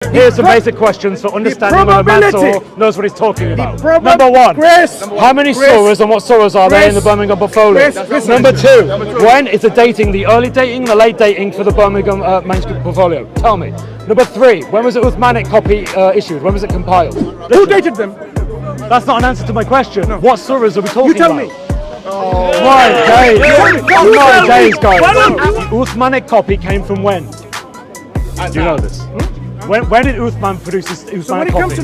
Here's some basic questions for understanding whether Mansur knows what he's talking about. Number one, how many surahs and what surahs are there in the Birmingham portfolio? Number two, when is the dating, the early dating, the late dating for the Birmingham manuscript portfolio? Tell me. Number three, when was the Uthmanic copy issued? When was it compiled? Who dated them? That's not an answer to my question. No. What surahs are we talking about? You tell me. My days, guys. The Uthmanic copy came from when? Do you know this? When did Uthman produce his Uthmanic copy?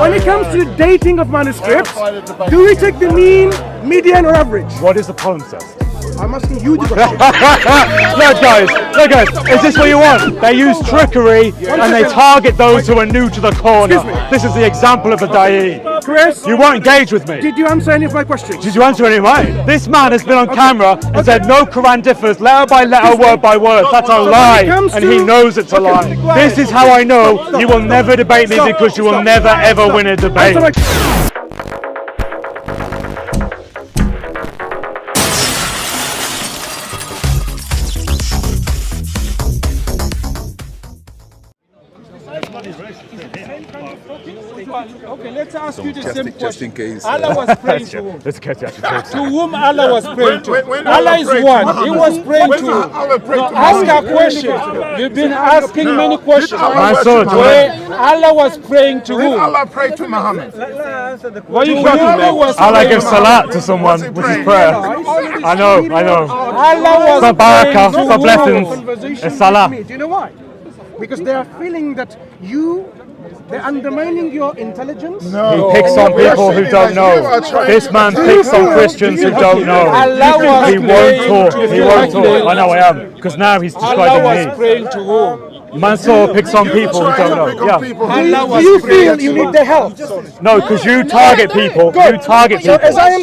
When it comes to dating of manuscripts, do we take the mean, median, or average? What is the palimpsest? I'm asking you the question. Look guys, is this what you want? They use trickery and they target those who are new to the corner. This is the example of a da'i. Chris, you won't engage with me. Did you answer any of my questions? Did you answer any of mine? This man has been on camera and said no Quran differs letter by letter, word by word. That's a lie, and he knows it's a lie. This is how I know you will never debate me, because you will never ever win a debate. Okay, let's ask you the same question. Just in case. Allah was praying to whom? Let's get you actually To whom Allah was praying to? Allah is one. He was praying to. Ask a question. You've been asking many questions. Mansur, Allah was praying to whom? Allah prayed to Muhammad. Why you shouting, man? Allah gives salat to someone with his prayer. I know. Allah was For barakah, praying for to blessings. It's salah. Do you know why? Because they are feeling that they're undermining your intelligence. He picks on people who don't know. This man picks on Christians who don't know. He won't talk. I know I am. Because now he's describing Allah was me. praying to whom? Mansur picks on people who don't know. Yeah. Do you feel you need their help? No, because you target people. You target people. As I am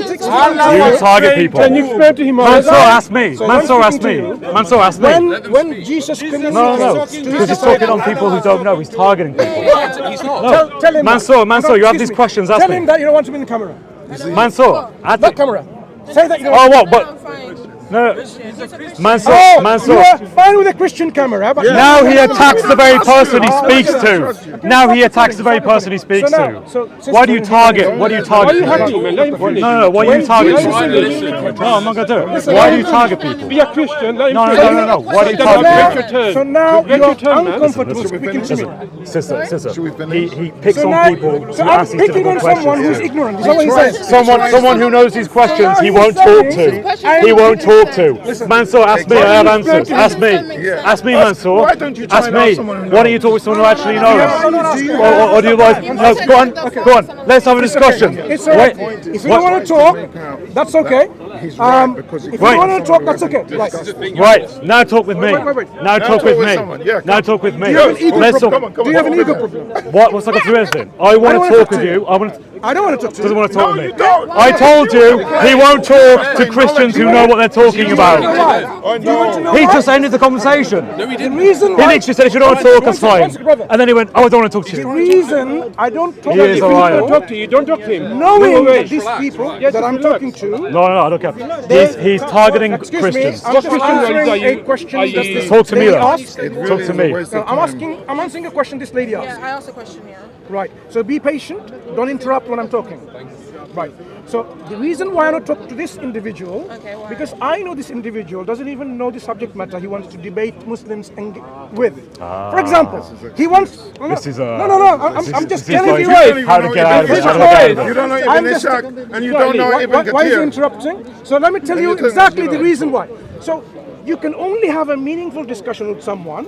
You target people. Can you explain to him? Mansur, ask me. Mansur, ask me. Mansur, ask me. When Jesus communicates, No. Because he's talking on people who don't know. He's targeting people. No. Tell him. Mansur, you have these questions. Ask Tell him me. that you don't want him in the camera. Mansur, Not camera. Say that you don't. Oh, what? But no, Mansur. You are fine with a Christian camera, but Now he attacks the very person he speaks to. Now he attacks the very person he speaks to. Why do you target? What do you target? No. Why do you target people? No, I'm not gonna do it. Why do you target people? Be a Christian. No. Why do you target people? So now you are uncomfortable speaking to me. Sister, he picks So on now, people who so I'm ask these picking on difficult someone who's questions. ignorant. Is that what he says? Someone who knows these questions he won't talk to. He won't talk to. Mansur, ask me. I have answers. Ask me. Ask me, Mansur. Why don't you try Ask and me. ask someone who Why don't you talk with someone who actually knows? Or do you like? No, go on. Let's have a discussion. It's all right. If you don't want to talk, that's okay. If you don't want to talk, that's okay. Right. Now talk with me. Wait. Now talk with me. Now talk with me. Let's talk. Do you have an ego problem? What's that got to do with anything? I want to talk with you. I don't want to talk to you. Doesn't want to talk with me. don't. I told you he won't talk to Christians who know what they're talking about. He just ended the conversation. The reason He why literally said if you don't want to talk, that's fine. And then he went, oh, I don't want to talk to the you. reason I don't talk He is a liar. Don't talk to you. Don't talk to him. knowing that these people that I'm talking to, No, I don't care. He's targeting excuse Christians. me, I'm just answering a question that this Talk to me lady then. asked. Talk to me. No, I'm answering a question this lady asked. Yeah, I asked a question, yeah. Right. So be patient. Don't interrupt when I'm talking. Right. So the reason why I don't talk to this individual, Okay, why? because I know this individual doesn't even know the subject matter he wants to debate Muslims with. For example, he wants. I'm just telling you. How to get out of it. You don't know Ibn Ishaq and you don't know Ibn Why is he Kathir. interrupting? So let me tell you exactly the reason why. So you can only have a meaningful discussion with someone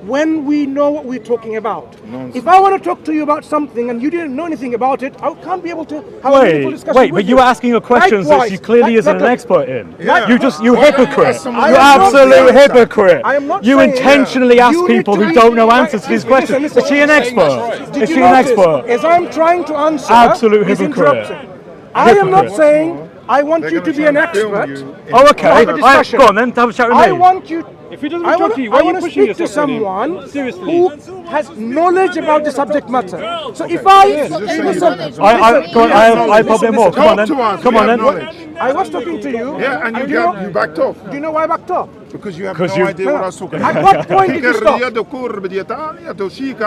when we know what we're talking about. If I want to talk to you about something and you didn't know anything about it, I can't be able to have a meaningful discussion Wait, with but you were asking a question that you clearly isn't an expert in. You hypocrite. You absolute hypocrite. You intentionally ask people who don't know answers to these questions. Is she an expert? Is she an expert? As I'm trying to answer, Absolute he's hypocrite. interrupting. I am not saying I want you to be an expert. Oh, okay. Have a discussion. Go on then, have a chat with me. I want you. If he doesn't I talk to you, why I are you want to pushing speak to yourself on him? someone Seriously. who has knowledge about the subject matter. So if I listen, I probably more. Come on then. Talk to us. Come on We have then. knowledge. I was talking to you. Yeah, and you backed off. Do you know why I backed off? Because you have no idea what I was talking At about. what point did you stop?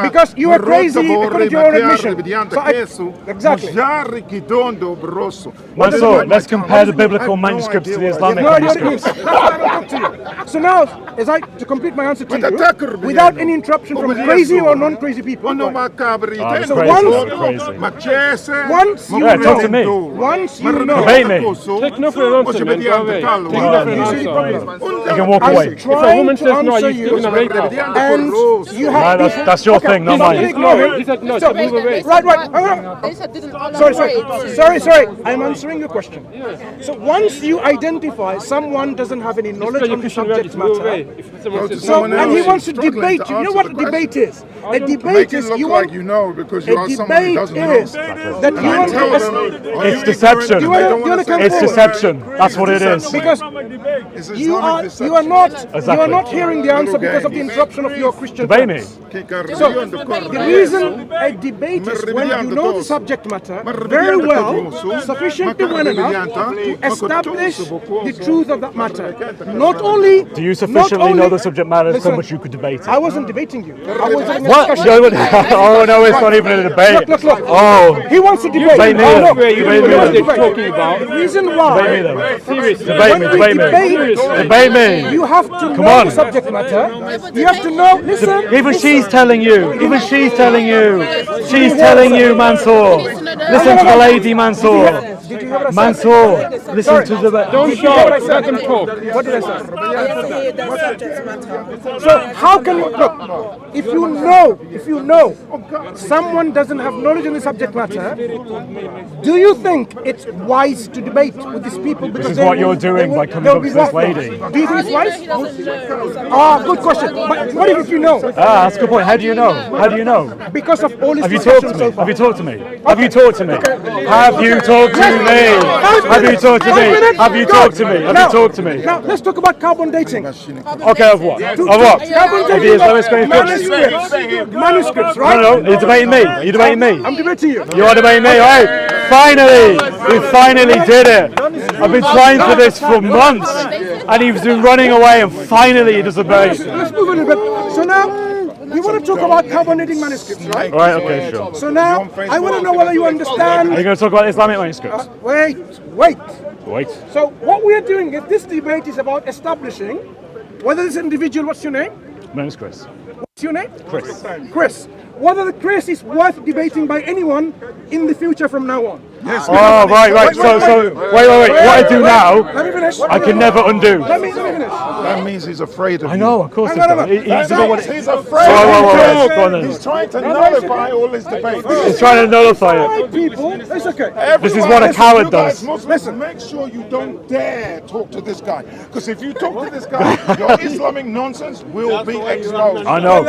Because you were crazy according to your own admission. So exactly. Mansur, let's compare the biblical manuscripts to the Islamic No idea what it manuscripts. means. That's what I don't talk to you. So now, to complete my answer to you, without any interruption from crazy or non-crazy people. Oh, So crazy, once you Yeah, talk to me. know, once you know, Debate me. Take no for an answer, man. Go away. Take no for an answer. You can walk away. If a woman says no, answer you've you, given a rape. and you have That's your thing, not mine. He said no, So, move away. right. Sorry. I'm answering your question. So once you identify someone doesn't have any knowledge on the subject matter, so and he wants to debate you. You know what a debate is? A debate Make it is look you like want. you know because you A are someone who debate doesn't know. is that you want to. It's deception. You wanna come It's forward? deception. That's what it is. Because It's you are Islamic not Exactly. hearing the answer because of the interruption of your Christian Debate me. friends. deception. So the reason a debate is when you know the subject matter very well, sufficiently well enough to establish the truth of that matter. Not only Do you sufficiently know the subject matter so much you could debate it? I wasn't debating you. I was having a What? discussion. Oh no, it's not even a debate. Look. Oh, He wants to debate. Debate me Oh, then. no. Where you Debate me know what then. they're talking about. The reason debate me why then. Seriously. Debate me. when we Debate me. debate, Debate me. you have to know on. the subject matter. You have to know. Listen. Even she's telling you. Even she's telling you. She's telling you, Mansur. Listen to the lady, Mansur. Did you hear what I said? Mansur, listen to the. Don't shout. Let them talk. What did I say? So how can you look? If you know someone doesn't have knowledge in the subject matter, do you think it's wise to debate with these people? Because This is what you're doing by coming up to this lady. Do you think it's wise? Good question. But what if you know? That's a good point. How do you know? How do you know? Because of all his Have you talked to discussions me? so far. Have you talked to me? Have you talked to me? Have you talked to me? Have you talked to me? Have you talked to me? Have you talked to me? Now let's talk about carbon dating. Okay, of what? Of what? Carbon Of the dating Islamic manuscripts. Manuscripts, right? No, you're debating me. Are you debating me? I'm debating you. You are debating me, right? Finally! We finally did it! I've been trying for this for months, and he's been running away, and finally he does debate. Let's move on a bit. So now we want to talk about carbon dating manuscripts, right? All right, okay, sure. So now I want to know whether you Are understand. you going to talk about Islamic manuscripts? Wait. Wait. So what we are doing is this debate is about establishing whether this individual, what's your name? Manuscripts. What's your name? Chris. Chris. Whether the Chris is worth debating by anyone in the future from now on. Oh, right. So, wait. What I do now, Let me finish. I can never undo. Let me finish. That means he's afraid of I know, of course. Hang on. He doesn't want it. He's afraid. Whoa. Go on then. He's trying to nullify all his debates. He's trying to nullify it. Right, people, it's okay. This is what a coward does. Listen, make sure you don't dare talk to this guy. Because if you talk to this guy, your Islamic nonsense will be exposed. I know.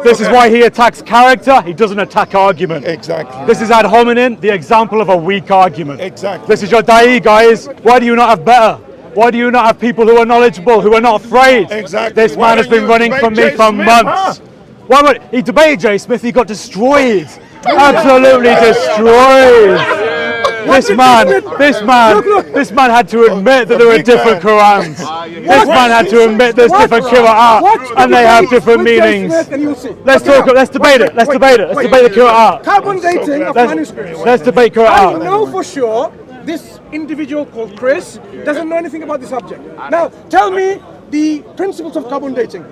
This is why he attacks character, he doesn't attack argument. Exactly. This is ad hominem, the example of a weak argument. Exactly. This is your da'i, guys. Why do you not have better? Why do you not have people who are knowledgeable, who are not afraid? Exactly. This Why man has don't been you running debate from me Jay for Smith, months. Why would he debated Jay Smith? He got destroyed. Absolutely destroyed. This man had to admit that there were different Qurans. This man had to admit there's different Qur'an and they have different meanings. Let's debate it. Let's debate the Qur'an. Carbon dating of manuscripts. Let's debate I Qur'an. know for sure this individual called Chris doesn't know anything about the subject. Now, tell me the principles of carbon dating.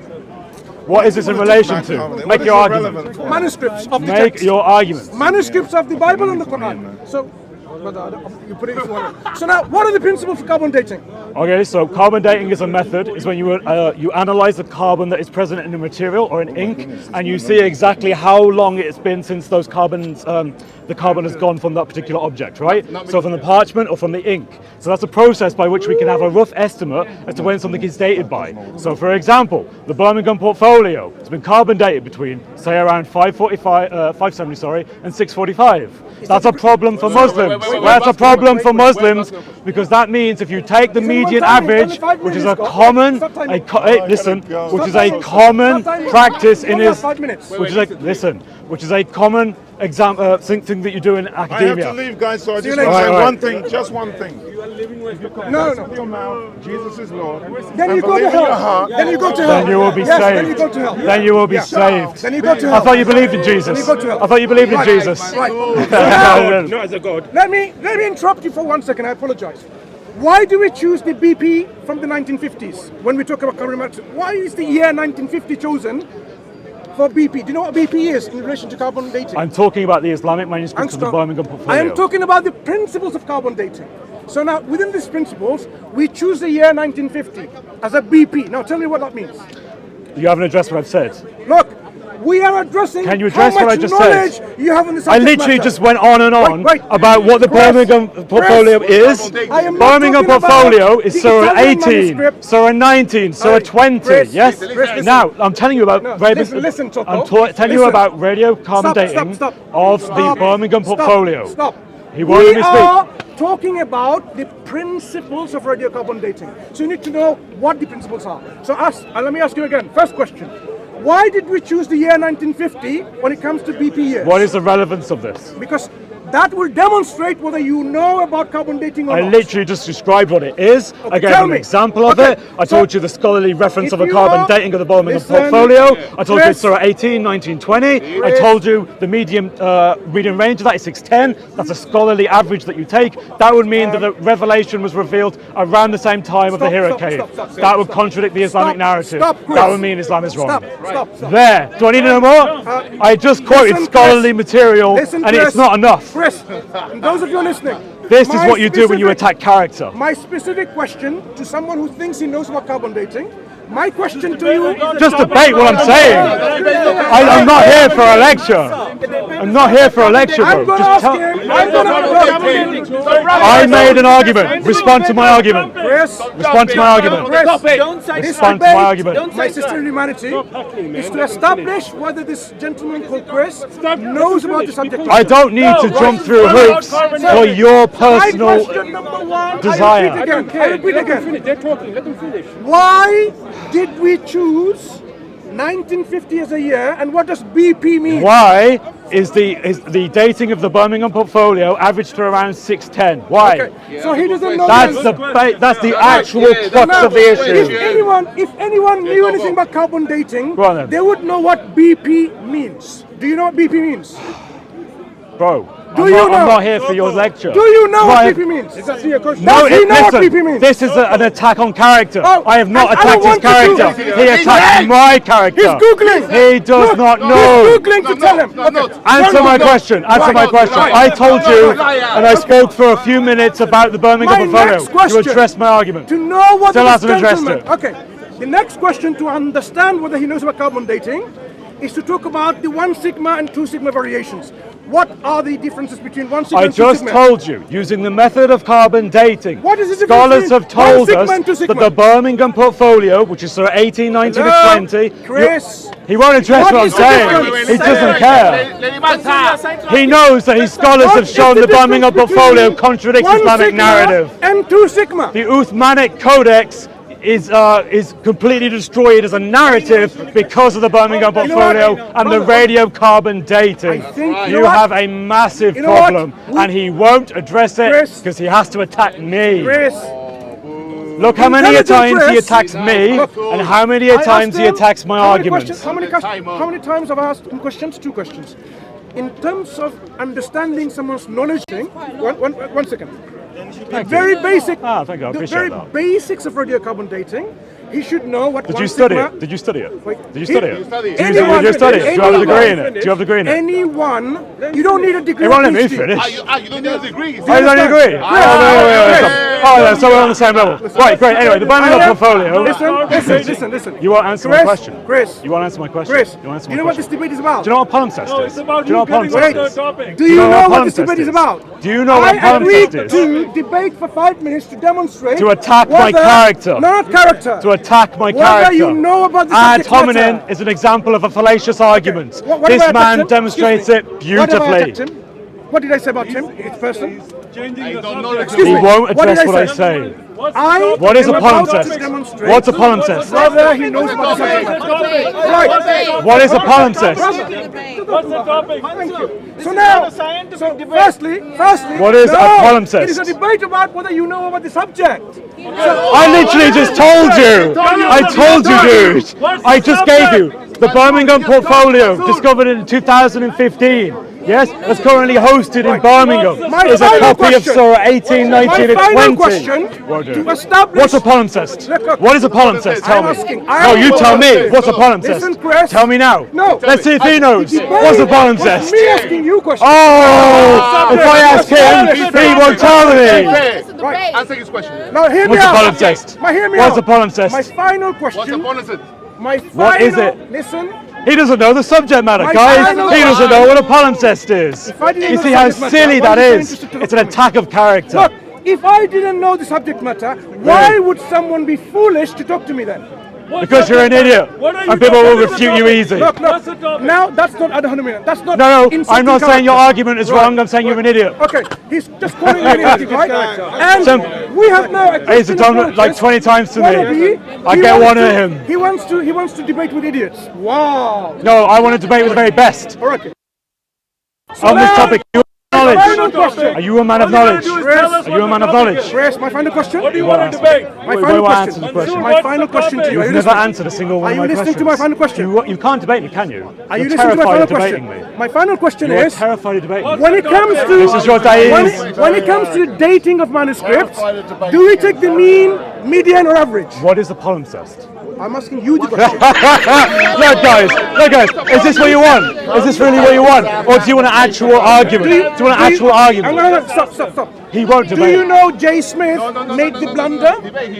What is this in relation to? Make your argument. Manuscripts of the Make text. your argument. Manuscripts of the Bible and the Quran. So, you put it if you want. So now, what are the principles for carbon dating? Okay, so carbon dating is a method. Is when you analyze the carbon that is present in a material or in ink, and you see exactly how long it's been since those carbons, the carbon has gone from that particular object, right? So from the parchment or from the ink. So that's a process by which we can have a rough estimate as to when something is dated by. So for example, the Birmingham portfolio has been carbon dated between, say, around 570, and 645. That's a problem for Muslims. That's a problem for Muslims because that means if you take the median average, which is a common, which is a common practice in which is a common thing that you do in I have academia. to leave, guys, so I just later. want to say Right. one thing, just one thing. No. Your mouth, Jesus is Lord. Then and you go believe to in your hell. heart. Then you go to hell. Then you will be yes, saved. Then you go to hell. Then you will be saved. Then you go to I hell. thought you believed in Jesus. Then you go to hell. I thought you believed in Right. Jesus. Right. No, as a God. Let me interrupt you for 1 second. I apologize. Why do we choose the BP from the 1950s when we talk about carbon monoxide? Why is the year 1950 chosen for BP? Do you know what BP is in relation to carbon dating? I'm talking about the Islamic manuscripts of the Birmingham portfolio. I am talking about the principles of carbon dating. So now, within these principles, we choose the year 1950 as a BP. Now, tell me what that means. You haven't addressed what I've said. Look, we are addressing Can you address how what much I just knowledge said? you have on the I subject literally matter. just went on and on Wait. about what the Chris, Birmingham portfolio is. I am not Birmingham talking about portfolio is the Surah Italian 18, manuscript. Surah 19, Surah Hey, 20. Chris, Yes? listen. Now, I'm telling you about Listen, Toto. I'm telling you Listen. about radio carbon dating Stop. of the Stop. Birmingham portfolio. Stop. He won't let We me speak. are talking about the principles of radiocarbon dating. So you need to know what the principles are. So let me ask you again. First question. Why did we choose the year 1950 when it comes to BP years? What is the relevance of this? Because that will demonstrate whether you know about carbon dating or I not. literally just described what it is. I gave tell an me. example of Okay, it. I so told you the scholarly reference if of a you carbon are- dating of the Birmingham listen, portfolio. I told you Chris. it's Surah 18, 19, 20. I Chris. told you the medium reading range of that is 610. That's a scholarly average that you take. That would mean that the revelation was revealed around the same time of the Hira cave. That would contradict the Islamic narrative. Stop, Chris. That would mean Islam is wrong. Stop. There. Do I need to know more? I just quoted Listen, scholarly Chris. material Listen, and Chris. it's not enough. Chris, and those of you listening. This is my what you do when you specific- attack character. My specific question to someone who thinks he knows about carbon dating, my question to you... Just debate what I'm saying. I'm not here for a lecture. I'm not here for a lecture, bro. I'm going to Just ask tell. him... I'm going to... I made an argument. Respond to my argument. Chris, Respond to my argument. Respond to my argument. my sister in humanity is to establish whether this gentleman called Chris knows about the subject. I don't need to jump through hoops for your My personal question number one, desire. I repeat again. They're talking. Let them finish. Why did we choose 1950 as a year, and what does BP mean? Why is the dating of the Birmingham portfolio averaged to around 610? Why? Okay. So he doesn't know. That's the actual crux of the issue. If anyone knew anything about carbon dating, Go on then. they would know what BP means. Do you know what BP means? Bro, Do you I'm know? not here for your lecture. Do you know Right. what BP means? That's your question. Does he know what listen, BP means? this is an attack on character. Oh, I have not I don't attacked his want to character. do- He attacked my character. He's Googling. He does Look, not know. He's Googling to tell him. Okay. Answer my question. Answer my question. I told you, and I spoke for a few minutes about the Birmingham My portfolio. next question. You addressed my argument. To know what Still this hasn't addressed gentleman... Okay. The next question to understand whether he knows about carbon dating is to talk about the 1 sigma and 2 sigma variations. What are the differences between 1 sigma I and 2 just sigma? told you, using the method of carbon dating, What is the difference scholars between have told 1 sigma us and 2 sigma? that the Birmingham portfolio, which is sort of 18, 19 to Hello? 20, Chris. he won't address What what I'm is the saying. difference? He doesn't care. He knows that his scholars What have is shown the Birmingham difference portfolio between contradicts 1 Islamic sigma narrative. and 2 sigma. The Uthmanic Codex is completely destroyed as a narrative because of the Birmingham You know what? portfolio and the radiocarbon dating. I think- you You know what? have a massive You know what? problem, and he won't address it Chris. because he has to attack me. Chris. Look how many Intelligent times he Chris. attacks me, and how many I times asked he him, attacks my how many arguments. questions- how many times have I asked him questions? 2 questions. In terms of understanding someone's knowledge, one second. The very basic, Thank you, I the appreciate very that. basics of radiocarbon dating, he should know what Did 1 you study sigma... it? Did you study it? Wait, Did you study it? Anyone- Did you study it? Do you have a degree in it? anyone- Do you have a degree in it? Anyone, you don't need a degree. He won't or let me PhD. finish. You don't need a degree. Oh, you don't agree? Oh, yeah, so we're on the same level. Right, great. Anyway, the Birmingham portfolio. Listen. You won't answer my question. Chris. You won't answer my question. Chris, You won't answer you my know what this question. debate is about? Do you know what palimpsest is? Do you know what palimpsest is? Do you know what this palimpsest debate is about? Do you know what I agreed palimpsest is? to debate for 5 minutes to demonstrate... To attack my whether- character. No, not character. To attack my Whether character. you know about the Ad subject hominem matter. is an example of a fallacious argument. What This have I attacked man him? demonstrates Excuse me. it beautifully. What did I say about him? His person? Excuse He me. won't What did address what I say? say. What is a am about to palimpsest? demonstrate What's a palimpsest? whether he knows about the subject matter. Right. What is a palimpsest? What's the topic? Thank you. So now, firstly, What is a palimpsest? It is a debate about whether you know about the subject. I literally just told you. I told you, dude. I just gave you the Birmingham portfolio discovered in 2015. Yes, that's currently hosted in Birmingham. Is a copy of Surah 18, 19, and 20. To establish. What's a palimpsest? Look, what is a palimpsest? Tell me. asking. No, you tell me. What's a palimpsest? Listen, Chris. Tell me now. No. Let's see if he knows. What's a palimpsest? Me asking you questions. Oh, if I ask him, he won't tell me. Right. Answer his question. Now hear me What's a out. palimpsest? Hear me What's out. a palimpsest? My final question. What's a palimpsest? My final, What is it? Listen. He doesn't know the subject matter, My guys. final He doesn't know what a palimpsest is. I didn't You know see the how subject matter, silly why that are you so is? interested to It's an look attack of character. Look, if I didn't know the subject matter, why would someone be foolish to talk to me then? Because you're an idiot, and people will refute you easy. Look, now that's not ad hominem. That's not. No, insulting I'm not saying your character. argument is wrong. I'm saying you're an idiot. Okay, he's just calling me an idiot, right? And So- we have now. a He's Christian done it like apologist. 20 times to Wanna me. be- I he get wants one to- of him. He wants to debate with idiots. Wow. No, I want to debate with the very best All right. on this now- topic. Knowledge. Final question. Are you a man of knowledge? Are you a man of knowledge? Chris, my final question. What do you want to debate? My Wait, final wait, question. answer the question. My final question to you. Are You've you never listening? answered a single one Are of you my listening questions. to my final question? You can't debate me, can you? Are you You're listening to my terrified final of debating question? me. My final question You're is, terrified of debating me. when it comes to This is your days. when it comes to dating of manuscripts, do we take the mean, median, or average? What is a palimpsest? I'm asking you the question. Look guys, is this what you want? Is this really what you want? Or do you want an actual argument? Do you want an actual argument? Stop. He won't Do debate. you know Jay Smith made the blunder,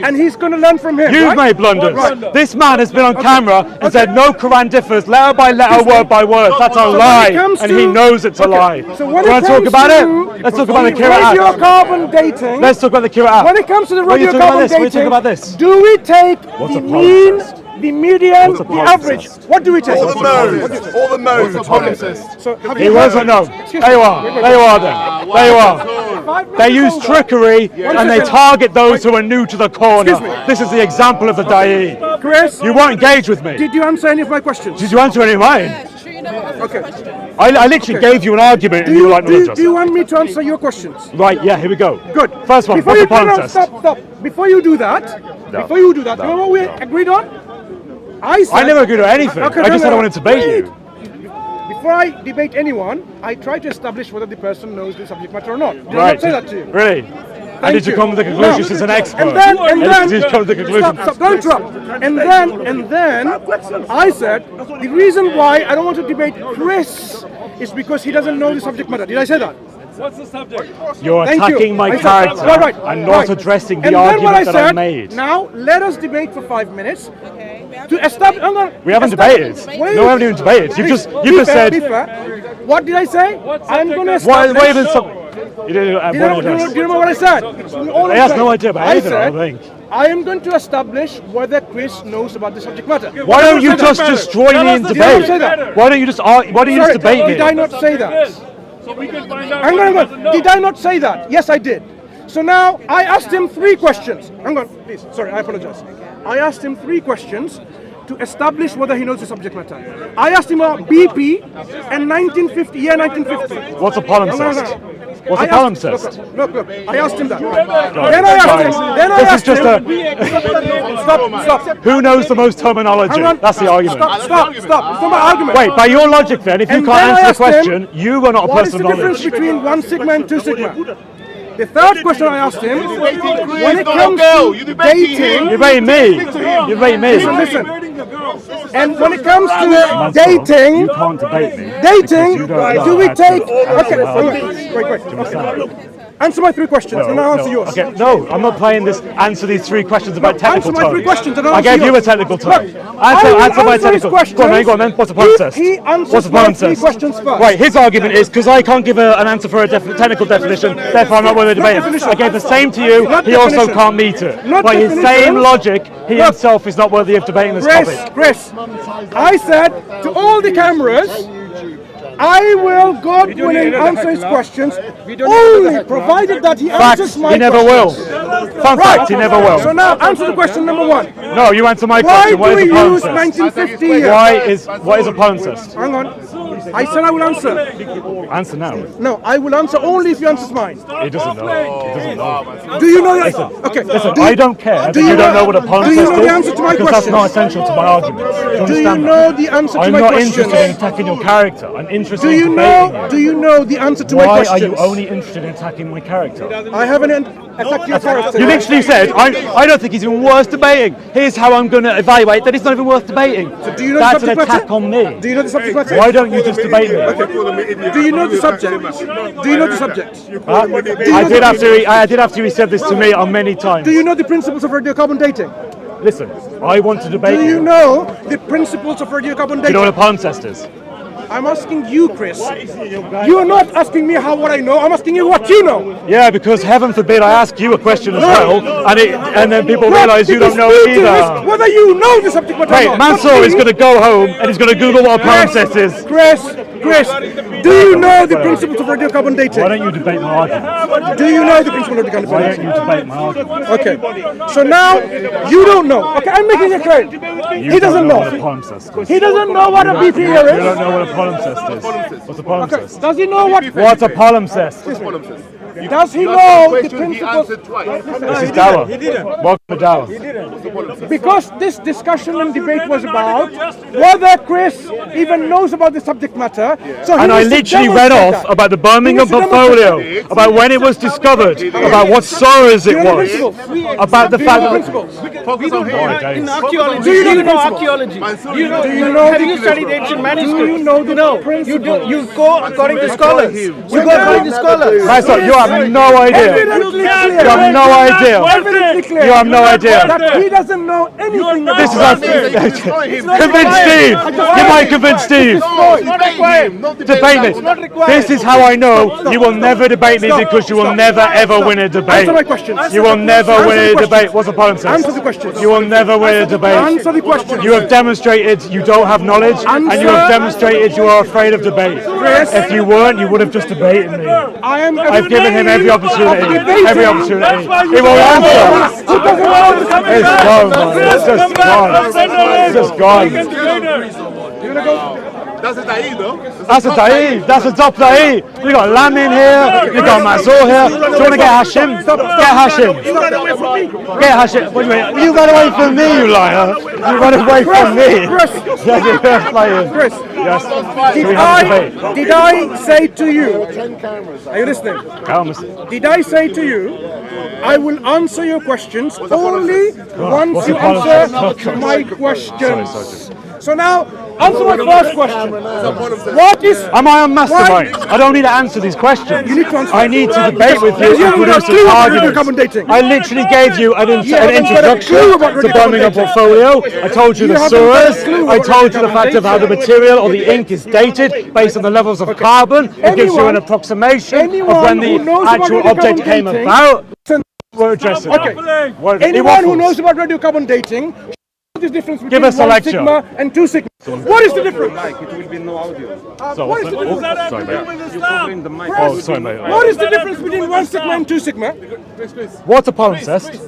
and he's going to learn from him? You've right? made blunders. Right. This man has been on camera and said no Quran differs letter by letter, word by word. That's a So when lie, it comes and to- he knows it's a lie. So when You it want to talk comes about to it? Let's talk about the Qur'an. radiocarbon dating. Let's talk about the Qur'an. When it comes to the What are you talking about radiocarbon this? What are you dating, talking about this? do we take What's the a mean, palimpsest? the median, What's a the average? palimpsest? What do we take? All the modes. So have He you wasn't heard- no. Excuse There you me. are. There you are then. There you are. 5 minutes They use longer. trickery and they target those who are new to the corner. Excuse me. This is the example of the Da'i. Chris, You won't engage with me. did you answer any of my questions? Did you answer any of mine? Okay. I literally gave you an argument and you were like, no, Do you want me to answer your questions? Right, yeah, here we go. Good. First one, Before what's you a palimpsest? Stop. Before you do that, remember what we agreed on? I never agreed on anything. I just said I wanted to debate you. Before I debate anyone, I try to establish whether the person knows the subject matter or not. Did I Right. not say that to you? Really? And did you come to the conclusion she's an expert? And then, Did you come to the conclusion? Stop, don't interrupt. And then, I said, the reason why I don't want to debate Chris is because he doesn't know the subject matter. Did I say that? What's the subject? You're Thank you. attacking my I said- character right, and not right. addressing the And then what argument that I said, made. Now, let us debate for 5 minutes to establish. We haven't debated. No, we haven't even debated. You've just said. Be fair. What did I say? I'm going to Why establish. even some? You didn't Do you remember what I said? All He I'm has saying. no idea about anything, I said, don't think. I am going to establish whether Chris knows about the subject matter. Why don't you just destroy me in Did I not say debate? that? Why don't you just debate me? Did I not say that? So we can find out. Hang on. Did I not say that? Yes, I did. So now I asked him 3 questions. Hang on, please. Sorry, I apologize. I asked him 3 questions to establish whether he knows the subject matter. I asked him about BP and 1950, year 1950. What's a palimpsest? What's a palimpsest? Look. I asked him that. Then I asked him. Stop. Who knows the most terminology? Hang on. That's the argument. Stop. It's not my argument. Wait, by your logic then, if you And can't then I answer the asked question, you are not a What is person the of difference knowledge. between 1 sigma and 2 sigma? The third question I asked him, when it comes You to debating dating, You're debating me. You're debating me. listen, and when it comes to Mansur, dating, you can't debate me. dating, You don't know do we how to take? answer my Wait. argument. Answer my 3 questions, and I'll answer yours. Okay, no, I'm not playing this. Answer these 3 questions about technical Answer my 3 terms. questions, and I'll I answer gave you a yours. technical term. Look, I will Answer my answer his technical. questions Go on, then. What's a if palimpsest? he answers What's a my 3 palimpsest? questions first. Right, his argument is because I can't give an answer for a technical definition, therefore I'm not worthy of debating. definition. I gave the same to you. Not He also definition. can't meet it. Not By his definition. same logic, he himself is not worthy of debating this topic. Chris, I said to all the cameras, I will, God willing, answer his questions only provided that he answers my he never will. questions. Fun fact, he never will. So now answer the question number one. No, you answer my Why question. What do is we a use palimpsest? 1950? What is a palimpsest? Hang on. I said I will answer. Answer now. No, I will answer only if you answer mine. He doesn't know. He doesn't know. Do you know that? Okay. Listen, I don't care that you don't know what a palimpsest do you know the is, answer to my because that's question? not essential to my argument. Do you Do you understand know that? the answer to I'm my not question? interested in attacking your character. I'm interested Do in you debating know? you. Do you know the answer to my Why question? are you only interested in attacking my character? I haven't attacked your character. You literally said, I don't think he's even worth debating. Here's how I'm going to evaluate that it's not even worth debating. Do you know That's the an subject attack matter? on me. Do you know the subject matter? Why don't you just debate me? Do you know the subject? Do you know the subject? I did after you said this to me on many times. Do you know the principles of radiocarbon dating? Listen, I want to debate Do you know the principles of radiocarbon You know dating? what a palimpsest is? I'm asking you, Chris. You are not asking me what I know. I'm asking you what you know. Yeah, because heaven forbid I ask you a question as well, and then people realise you don't know it either. Whether you know the subject matter or Hey, not. Mansur is going to go home and he's going to Google what a palimpsest is. Chris, do you know the principles of radiocarbon dating? Why don't you debate my argument? Do you know the principles of radiocarbon Why dating? don't you debate my argument? Okay. So now you don't know. Okay, I'm making a claim. He doesn't what a know. palimpsest is. He doesn't know what a BPA You is. don't know what a palimpsest is. What's a palimpsest? Does he know what? What's a palimpsest? Does he know the principles? This is Dawa. Welcome to Dawa. Because this discussion and debate was about whether Chris even knows about the subject matter. So And I needs to literally read demonstrate off that. about the Birmingham He needs to portfolio, demonstrate about when it was discovered, about what SORAs it Do you know the was, principles? about the Do you know fact the that... principles? Focus on him. In archaeology, Do you know the principles? archaeology? Do you know? Have you studied ancient manuscripts? Do you know the No, you principles? do. You go according to scholars. You go according to scholars. Mansur, you have no idea. Evidently You clear. have no idea. Evidently clear. You have no idea. That he doesn't know anything about This is us. Convince Steve. You might convince Steve. Debate me. This is how I know you will never debate me because you will never ever win a debate. Answer my question. You will never Answer win the a question. debate. What's a palimpsest? Answer the question. You will never win a debate. Answer the question. You have demonstrated you don't have knowledge, and you have demonstrated you are afraid of debate. If you weren't, you would have just debated me. I've given him every opportunity. Every opportunity. He will answer. It's gone, man. It's just gone. It's just gone. That's a Taí, though. That's a Taí. That's a top Taí. You got Lam in here. You got Mansur here. Do you want to get Hashim? Get Hashim. Get Hashim. What do you mean? You ran away from me, you liar. You ran away from me. Chris, Yes. did I say to you? Are you listening? Calm. Did I say to you? I will answer your questions only once What's you the policy? answer my questions. Sorry. So now, answer my first question. What is? Am I on mastermind? I don't need to answer these questions. You need to answer. I need to debate with you You and haven't got a produce clue an about argument. radiocarbon dating. I literally gave you an haven't got a introduction clue about to radiocarbon Birmingham dating. portfolio. I told you You the haven't got a SORAs. clue I about told you the radiocarbon fact of how the material or the ink is dated based on the levels of carbon. It gives you an approximation of when the who knows about actual radiocarbon object came dating- about. We're addressing Okay. that. Anyone who knows about radiocarbon dating, what is the difference between us a 1 lecture. sigma and 2 sigma? What is the difference? So What is the difference? Sorry, mate. Oh, sorry, mate. What is the difference between 1 sigma and 2 sigma? What's a palimpsest?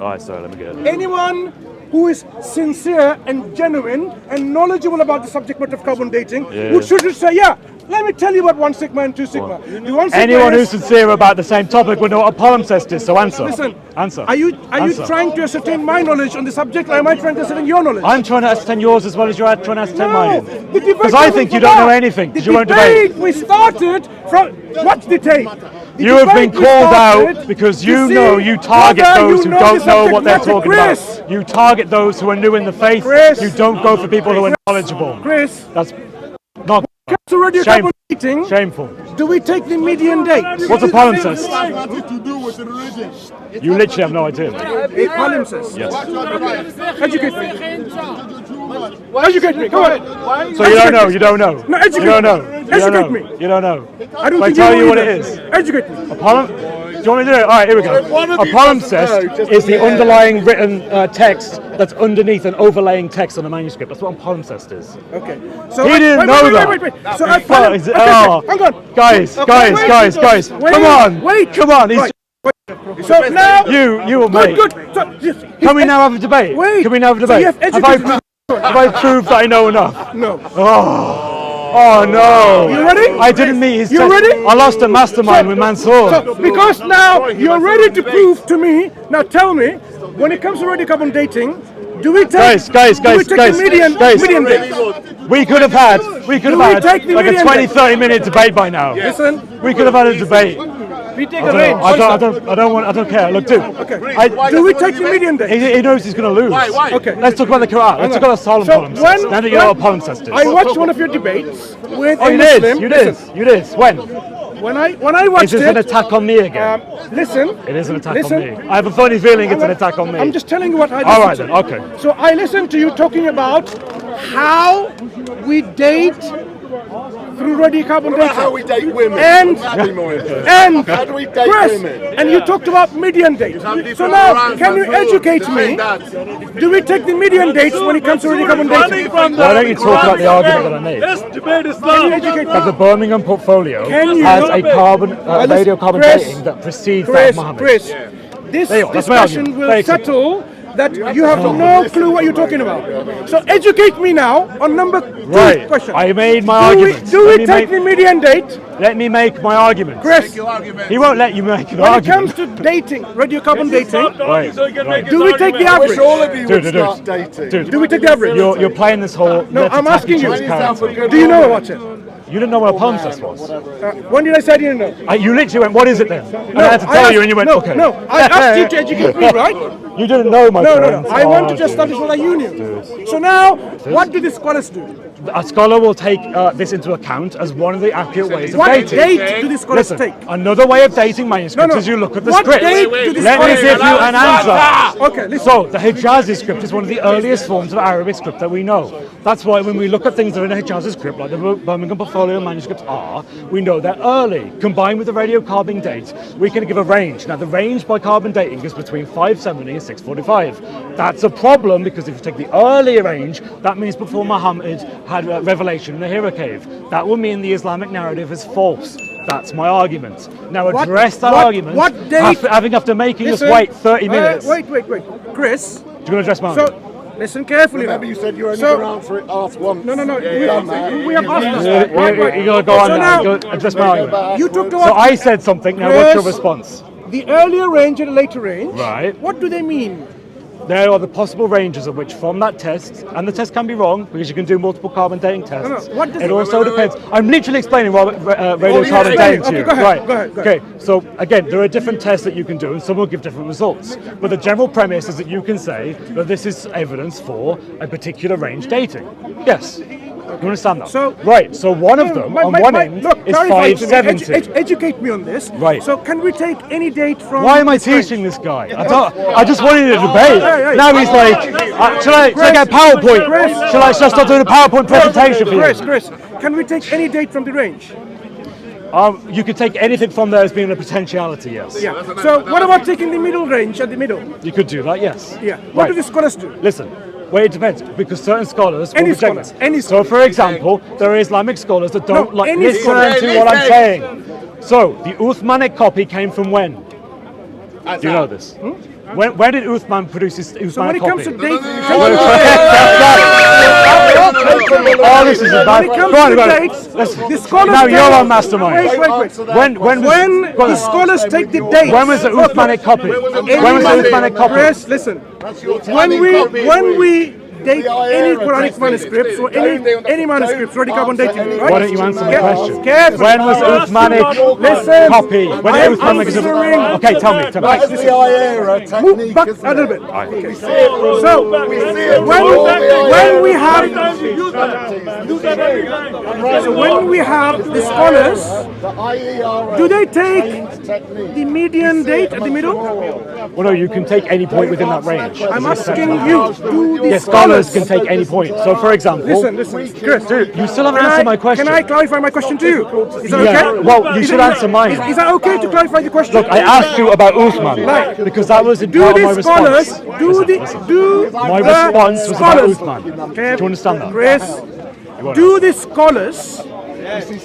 Alright, sorry, let me get it. Anyone who is sincere and genuine and knowledgeable about the subject matter of carbon dating would should say, yeah, let me tell you about 1 sigma and 2 sigma. The 1 sigma Anyone is- who's sincere about the same topic would know what a palimpsest is, so answer. Listen, Answer. Are you Answer. trying to ascertain my knowledge on the subject, or am I trying to ascertain your knowledge? I'm trying to ascertain yours as well as you're trying to ascertain mine. the debate Because I wasn't think you for don't know that. anything, because The you won't debate. debate we started from. What's the tape? The You have been debate we called started out because to you see know you target whether those you who know don't the know subject what they're matter. talking Chris, about. You target those who are new in the faith. Chris, You don't go for people who are knowledgeable. Chris, That's not to radiocarbon dating, shameful. do we take the median date? What's a palimpsest? Nothing to do with the religion. You literally have no idea. A palimpsest. Yes. Educate me. Educate me. Go ahead. So you don't know. You don't know. No, educate You don't know. me. You don't Educate know. me. You don't know. I don't If I think tell know you what either. it is. Educate me. A you want me to do it? All right, here we go. A palimpsest is the underlying written text that's underneath an overlaying text on a manuscript. That's what a palimpsest is. Okay. So He didn't know that. Wait. So I hang on. Guys. Come on. Come on. He's So now you were mate. good. So, Can we now have a debate? Wait. Can we now have a So you debate? have Have I proved that I know enough? No. Oh no! You ready? I didn't meet his. You ready? I lost a mastermind with Mansur. So, because now you're ready to prove to me. Now tell me, when it comes to radiocarbon dating, do we take the median date? We could have had like a 20-30 minute debate by now. Listen. We could have had a debate. We take a range. I don't care. Look, dude. Okay. Do we take the median date? He knows he's going to lose. Why? Okay. Let's talk about the Quran. Let's talk about solemn palimpsest. Now that you know what a palimpsest is. I watched one of your debates with Oh, a you Muslim. did. You did. When? When I watched Is this an attack on me again? Listen. It is an attack on me. I have a funny feeling it's an attack on me. I'm just telling you what I listened All right to. then. Okay. So I listened to you talking about how we date through radiocarbon dating. How we date women. And That'd be more interesting. and How do we date Chris, women? and you talked about median dates. So now, can you educate me? Do we take the median dates when it comes to radiocarbon dating? Why don't you talk about the argument that I made? debate is Can you educate That the me? Birmingham portfolio Can you- has a radiocarbon Chris, dating that precedes that of Muhammad. Chris, this There you go, that's my discussion argument. will Thank you. settle that you have no clue what you're talking about. So educate me now on number 2 Right. question. I made my argument. Do we take the median date? Let me make my argument. Chris, He won't let you make an when it argument. comes to dating, radiocarbon dating, Right. do we take the I wish all average? of you Dude, would start dating. Dude, Do we take the average? you're playing this whole. No, let's I'm attack asking each you. other's character. Do you know about it? You didn't know what a palimpsest was. When did I say I didn't know? You literally went, "What is it then?" And I had to tell you, and you went, no, "Okay." No, I asked you to educate me, right? You didn't know, my friend. I want to just establish what you knew. So now, what do the scholars do? A scholar will take this into account as one of the accurate ways of What dating. date do the scholars Listen, take? another way of dating manuscripts No. is you look at the What script. date do the Let me scholars give you an answer. Okay, listen. So, the Hijazi script is one of the earliest forms of Arabic script that we know. That's why when we look at things that are in a Hijazi script, like the Birmingham portfolio manuscripts are, we know they're early. Combined with the radiocarbon date, we can give a range. Now, the range by carbon dating is between 570 and 645. That's a problem because if you take the earlier range, that means before Muhammad had revelation in the Hira cave. That will mean the Islamic narrative is false. That's my argument. Now address that argument. What date? After making Listen, us wait 30 minutes. Wait. Chris, Do you want to address my so argument? listen carefully Remember now. you said you only So- going to answer it asked once. No. Yeah, We have asked You that. Right. gotta go on So now. now- Go address my argument. You talked So about I said something. Now what's your Chris, response? the earlier range and the later range. Right. What do they mean? There are the possible ranges of which from that test, and the test can be wrong because you can do multiple carbon dating tests. No. What does it it- also depends. I'm literally explaining radiocarbon explain dating it. to Okay, you. go ahead, Right. go ahead. Okay. So again, there are different tests that you can do, and some will give different results. But the general premise is that you can say that this is evidence for a particular range dating. Yes. You understand that? So- right. So one of them on one end look, is clarify to me. 570. Educate me on this. Right. So can we take any date from? Why am I this range? teaching this guy? I just wanted a debate. Hey. Now he's like, shall I get PowerPoint? Chris. Shall I start doing a PowerPoint presentation for you? Chris, can we take any date from the range? You could take anything from there as being a potentiality, yes. Yeah. So what about taking the middle range at the middle? You could do that, yes. Yeah. What do Right. the scholars do? Listen, well, it depends because certain scholars will Any reject scholars, this. any So, for example, there are Islamic scholars that don't No, like any listen scholars. to what I'm saying. So, the Uthmanic copy came from when? Do you know this? When did Uthman produce his Uthmanic So when it copy? comes to dating, Oh, this is a bad. when it comes Go on, to go on. dates, Listen. the scholars. Now take- you're on mastermind. Wait. When When go on. the scholars take the dates. When was the Uthmanic copy? When was the Uthmanic copy? Chris, listen. When we date any Quranic manuscripts or any manuscripts, radiocarbon dating, right? Why don't you answer my question? Careful. When was Uthmanic Listen. copy? When I did am Uthmanic is answering. Okay, tell me. That's the era Move technique, back isn't a little it? bit. We see it from- So we see it from when all the we IRA have techniques. so when we have the scholars, The IERA do they take technique. the median date at the middle? Well, no, you can take any point within that range. I'm asking you, do the Yes, scholars scholars can take any point. So, for example, Listen, Chris. dude, you still haven't answered my question. Can I clarify my question to you? Is that Yeah, okay? well, you should answer mine. Is that okay to clarify the question? Look, I asked you about Uthman because that was in part of my response. My response was about Uthman. Okay. Do you understand that? Chris, do the scholars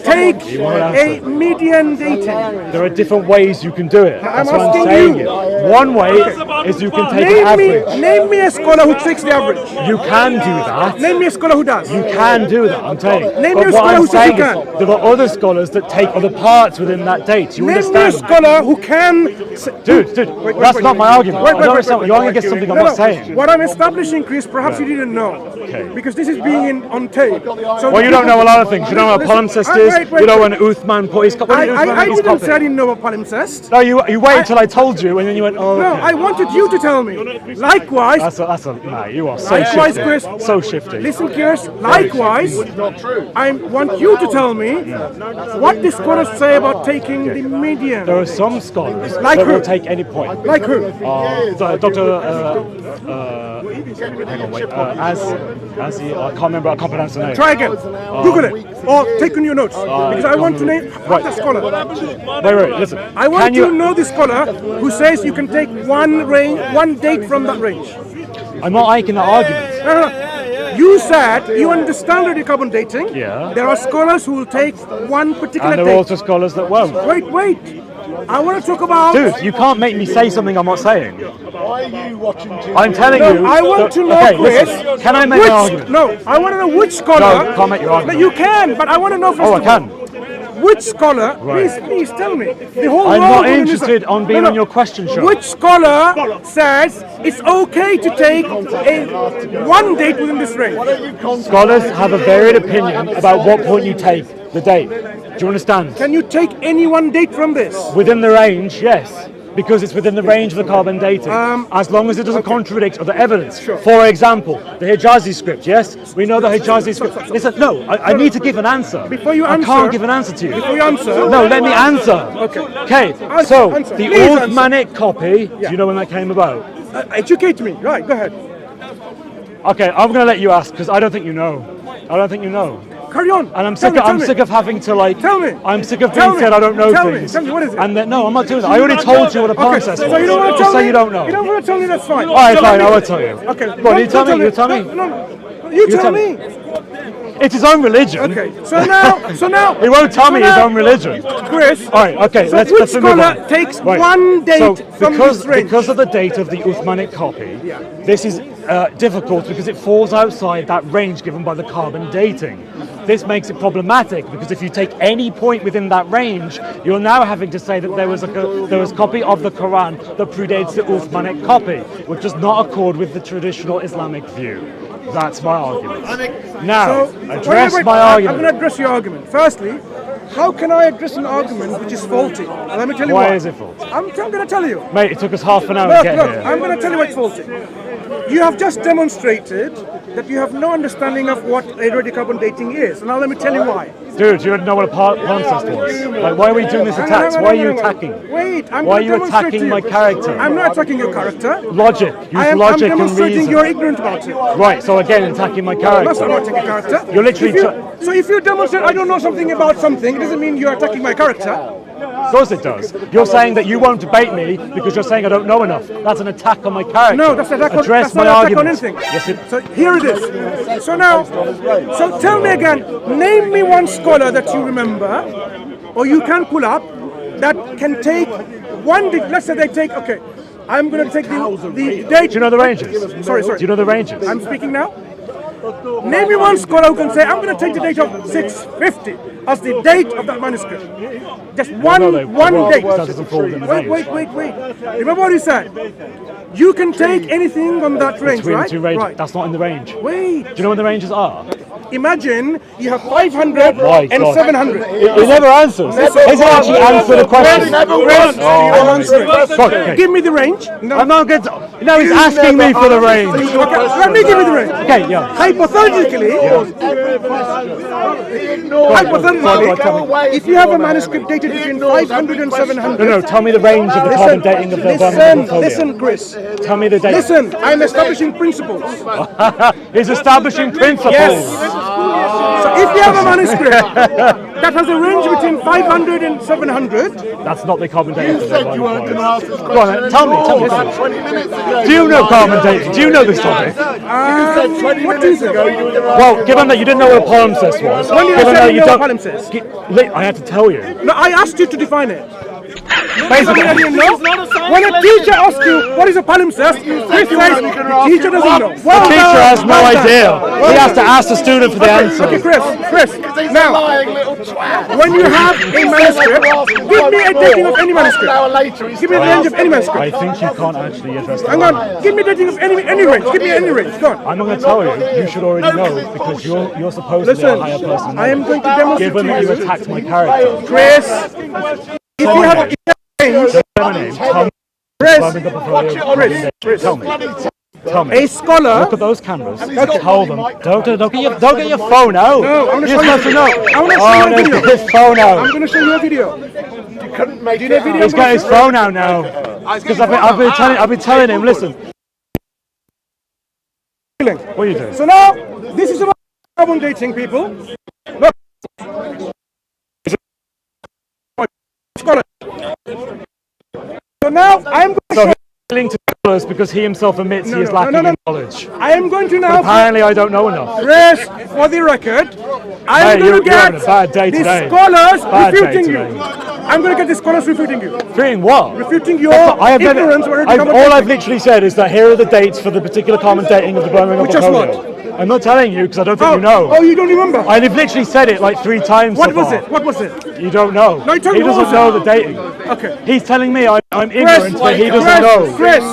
take a median dating? There are different ways you can do it. That's what I'm asking saying. you. One way is you can take an average. Name me a scholar who takes the average. You can do that. Name me a scholar who does. You can do that, I'm telling you. Name But me a what scholar I'm who says saying you is can. there are other scholars that take other parts within that date. You Name me a understand? scholar who can... Dude, that's not my argument. I don't understand. You're going against something I'm not saying. What I'm establishing, Chris, perhaps you didn't know. Because this is being on tape. So Well, you don't know a lot of things. You don't know what palimpsest is. You know when Uthman put his copy. I didn't say I didn't know about palimpsest. No, you waited until I told you, and then you went, oh, No, okay. I wanted you to tell me. Likewise, Nah, you are so Likewise, shifty. Chris. So shifty. listen, Chris, likewise, I want you to tell me what the scholars say about taking the median. There are some scholars Like that who? will take any point. Like who? Dr. Hang on, wait. As he, I can't remember. I can't pronounce the name. Try again. Google it. Or take on your notes. Because I want to name the scholar. Wait, listen. I want to know the scholar who says you can take one date from that range. I'm not making that argument. No. You said you understand radiocarbon dating. Yeah. There are scholars who will take one particular And there date. are also scholars that won't. Wait. I want to talk about... Dude, you can't make me say something I'm not saying. Why are you watching TV? I'm telling you. I want to know, okay, Chris. listen, can I make my argument? No, I want to know which scholar... No, can't make your argument. No, you can, but I want to know first Oh, I of all, can. which scholar... Right. Please tell me. The whole I'm world not will interested listen. on being on your question show. Which scholar says it's okay to take one date within this range? Scholars have a varied opinion about what point you take the date. Do you understand? Can you take any one date from this? Within the range, yes. Because it's within the range of the carbon dating. As long as it doesn't contradict other evidence. Sure. For example, the Hijazi script, yes? We know the Hijazi script. Listen, no, I need to give an answer. Before you I answer... can't give an answer to you. Before you answer... No, let me answer. Okay, so Answer. the Please Uthmanic copy, do you know when that came about? educate me. Right, go ahead. Okay, I'm going to let you ask because I don't think you know. I don't think you know. Carry on. And I'm Tell sick me. of having to like. Tell me. I'm sick of Tell being me. said I don't know Tell me. things. Tell me, what is it? And then no, I'm not doing that. I already told you what a palimpsest was. So you don't want to Just tell say me? you don't know. You don't want to tell me, that's fine. All right, fine. I will tell you. Okay. Go on, you tell me. You tell me. No. You tell me. It's his own religion. Okay. So now. He won't tell me his own religion. Chris. All right. Okay. So let's which move scholar on. takes Right. one date So from this range? because of the date of the Uthmanic copy, this is difficult because it falls outside that range given by the carbon dating. This makes it problematic because if you take any point within that range, you're now having to say that there was a copy of the Quran that predates the Uthmanic copy, which does not accord with the traditional Islamic view. That's my argument. Now, address my argument. I'm going to address your argument. Firstly, how can I address an argument which is faulty? Let me tell you Why why. is it faulty? I'm going to tell you. Mate, it took us half an hour to Look, get here. I'm going to tell you why it's faulty. You have just demonstrated that you have no understanding of what radiocarbon dating is. Now let me tell you why. Dude, you didn't know what a palimpsest was. Like, why are we doing this attacks? Why are you attacking? Wait, Why are you attacking my character? I'm not attacking your character. Logic. Use I'm logic and demonstrating reason. you're ignorant about it. Right, so again, attacking my That's not character. attacking character. You're literally So if you demonstrate I don't know something about something, it doesn't mean you're attacking my character. Of course it does. You're saying that you won't debate me because you're saying I don't know enough. That's an attack on my character. No, that's an attack on, Address that's my not an attack on argument. anything. Yes, it, So here it is. So tell me again, name me one scholar that you remember, or you can pull up, that can take one, let's say they take, okay, I'm going to take the date. do you know the ranges? Sorry. Do you know the ranges? I'm speaking now. Name me one scholar who can say, I'm going to take the date of 650 as the date of that manuscript. Just one date. That doesn't fall within the range. Wait. Remember what he said? You can take anything on that range, Between right? the two ranges. Right. That's not in the range. Wait. Do you know what the ranges are? Imagine you have 500 and God. 700. He never answers. He doesn't actually answer the question. Okay. Give me the range. No. I'm not going to. No, he's asking me for the range. Okay, let me give you the range. Okay, yeah. Hypothetically, if you have a manuscript dated between 500 and 700. No, tell me the range of the carbon dating of the Birmingham portfolio. Listen, Chris. Tell me the date. Listen, I'm establishing principles. He's establishing principles. Yes. So if you have a manuscript that has a range between 500 and 700, that's not the carbon dating. You said you weren't going to ask this question. Go on, tell me. 20 minutes ago. Do you know carbon dating? Do you know this topic? You said 20 minutes ago you were going to ask. Well, given that you didn't know what a palimpsest was, when you given said that you know what palimpsest? I had to tell you. No, I asked you to define it. Basically, I didn't know. When a teacher asks you what is a palimpsest, Chris says the teacher doesn't know. the teacher has no idea. He has to ask the student for the answer. Okay, Chris. Now, when you have a manuscript, give me a dating of any manuscript. Give me the range of any manuscript. I think you can't actually address that. Hang on. Give me a dating of any range. Give me any range. Go on. I'm not going to tell you. You should already know because you're supposedly a higher person. I am going to demonstrate Given to that you you, attacked my character. Chris. If you have a range, My name. Tell me. Tell me. Tell me. a scholar. Look at those cameras. Tell them. Don't get your phone out. No, I want to show You're supposed to you. know. I want to show you a there's video. his phone I'm out. going to show you a video. You couldn't make it video. He's got his phone out now. Because I've been telling him. Listen. What are you doing? So now, this is about carbon dating, people. Look. Scholar. So now, I'm going to show Linked to scholars because he himself admits he is lacking in knowledge. I am going to now. Apparently, I don't know enough. Chris, for the record, I am going to you're get having a bad day the today. scholars Bad day refuting you. today. I'm going to get the scholars refuting you. Refuting what? Refuting your I have never, ignorance. all I've literally said is that here are the dates for the particular common dating of the Birmingham Which is portfolio. I'm not telling you because I don't think you know. Oh, you don't remember? I've literally said it like 3 times. What so was far. it? What was it? You don't know. No, tell he me what doesn't was know it. the dating. Okay. He's telling me I'm ignorant, but he doesn't know. Chris,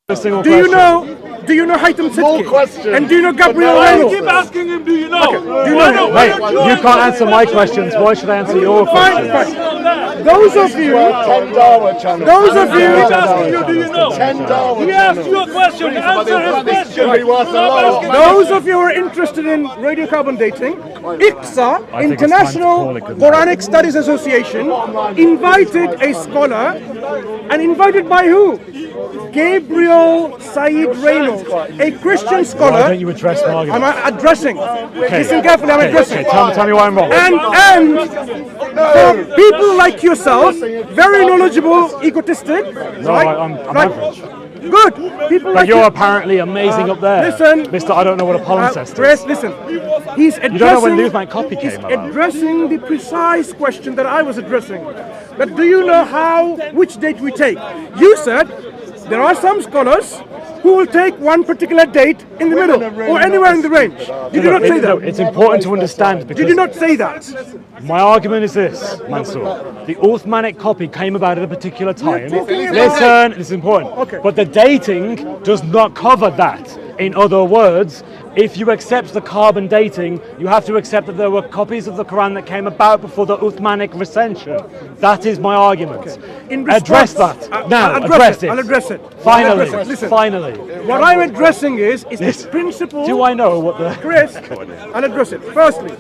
A single do you know? Do you know Haitham Sidki? And do you know Gabriel Reynolds? Keep asking him, do you know? Do you know? Mate, you can't answer my questions. Why should I answer your Fine, questions? fine. Those of you, those of you, Do you know? He asked you a question. Answer his question. those of you who are interested in radiocarbon dating, ICSA, think it's time to International call it good night. Quranic Studies Association, invited a scholar, and invited by who? Gabriel Said Reynolds, a Christian Why scholar. don't you address my I'm argument? addressing. Listen carefully, I'm addressing. Tell me why I'm wrong. And for people like yourself, very knowledgeable, egotistic, No, right? I'm Right. average. Good. People But like you're you. apparently amazing up there. Listen. Mister, I don't know what a palimpsest Chris, is. listen. He's addressing. You don't know when Newsman Copy he's came about. addressing the precise question that I was addressing. But do you know which date we take? You said there are some scholars who will take one particular date in the middle or anywhere in the range. You did not say No, that. it's important to understand You because did not say that. my argument is this, Mansur. The Uthmanic copy came about at a particular time. talking about- Listen, this is important. Okay. But the dating does not cover that. In other words, if you accept the carbon dating, you have to accept that there were copies of the Quran that came about before the Uthmanic recension. That is my argument. In Address response- that. Now, I'll address it. I'll address it. Finally, I'll address it. Listen. finally. What I'm addressing is the principle. Do I know what the... Chris, I'll address it. Firstly,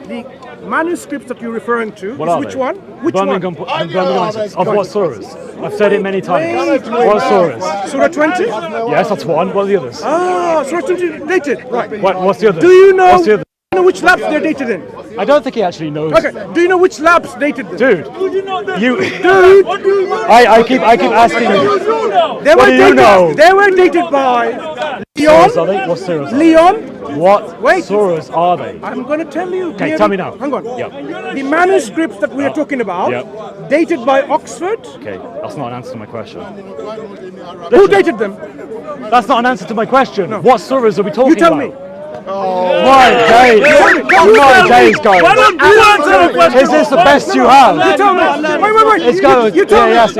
the manuscripts that you're referring to What is are which they? one? Which Birmingham, one? Birmingham, of what surahs? I've said it many times. What surahs? Surah 20? Yes, that's one. What are the others? Ah, Surah 20 dated. Right. What's the other? Do you know, What's the other? which labs they're dated in? I don't think he actually knows. Okay. Do you know which labs dated them? Dude, you. Dude, I keep asking you. they What were do you dated. know? They were dated by Surahs are Leon. they? What surahs? Are they? Leon. What Wait. surahs are they? I'm going to tell you. Okay, clearly. tell me now. Hang on. Yep. The manuscripts that we are talking about, Yep. dated by Oxford. Okay, that's not an answer to my question. Who dated them? That's not an answer to my question. What surahs are we talking You tell about? me. My days. My days, guys. Why don't you answer the question? Is this the best you have? You tell me. Wait. It's going. You tell me. Yes,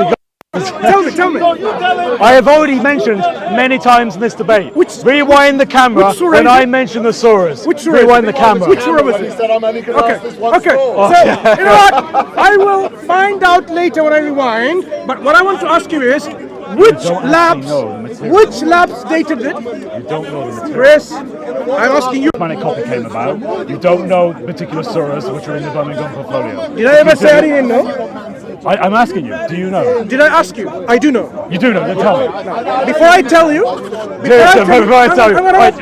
Tell me. I have already mentioned many times in this debate. Rewind the camera when I mention the surahs. Rewind the camera. Which surah was it? Okay. So, you know what? I will find out later when I rewind. But what I want to ask you is, which labs dated it? You don't know the material. Chris, I'm asking you. Manic copy came about. You don't know particular surahs which are in the Birmingham portfolio. Did I ever say I didn't know? I'm asking you. Do you know? Did I ask you? I do know. You do know. Then tell me. Before I tell you.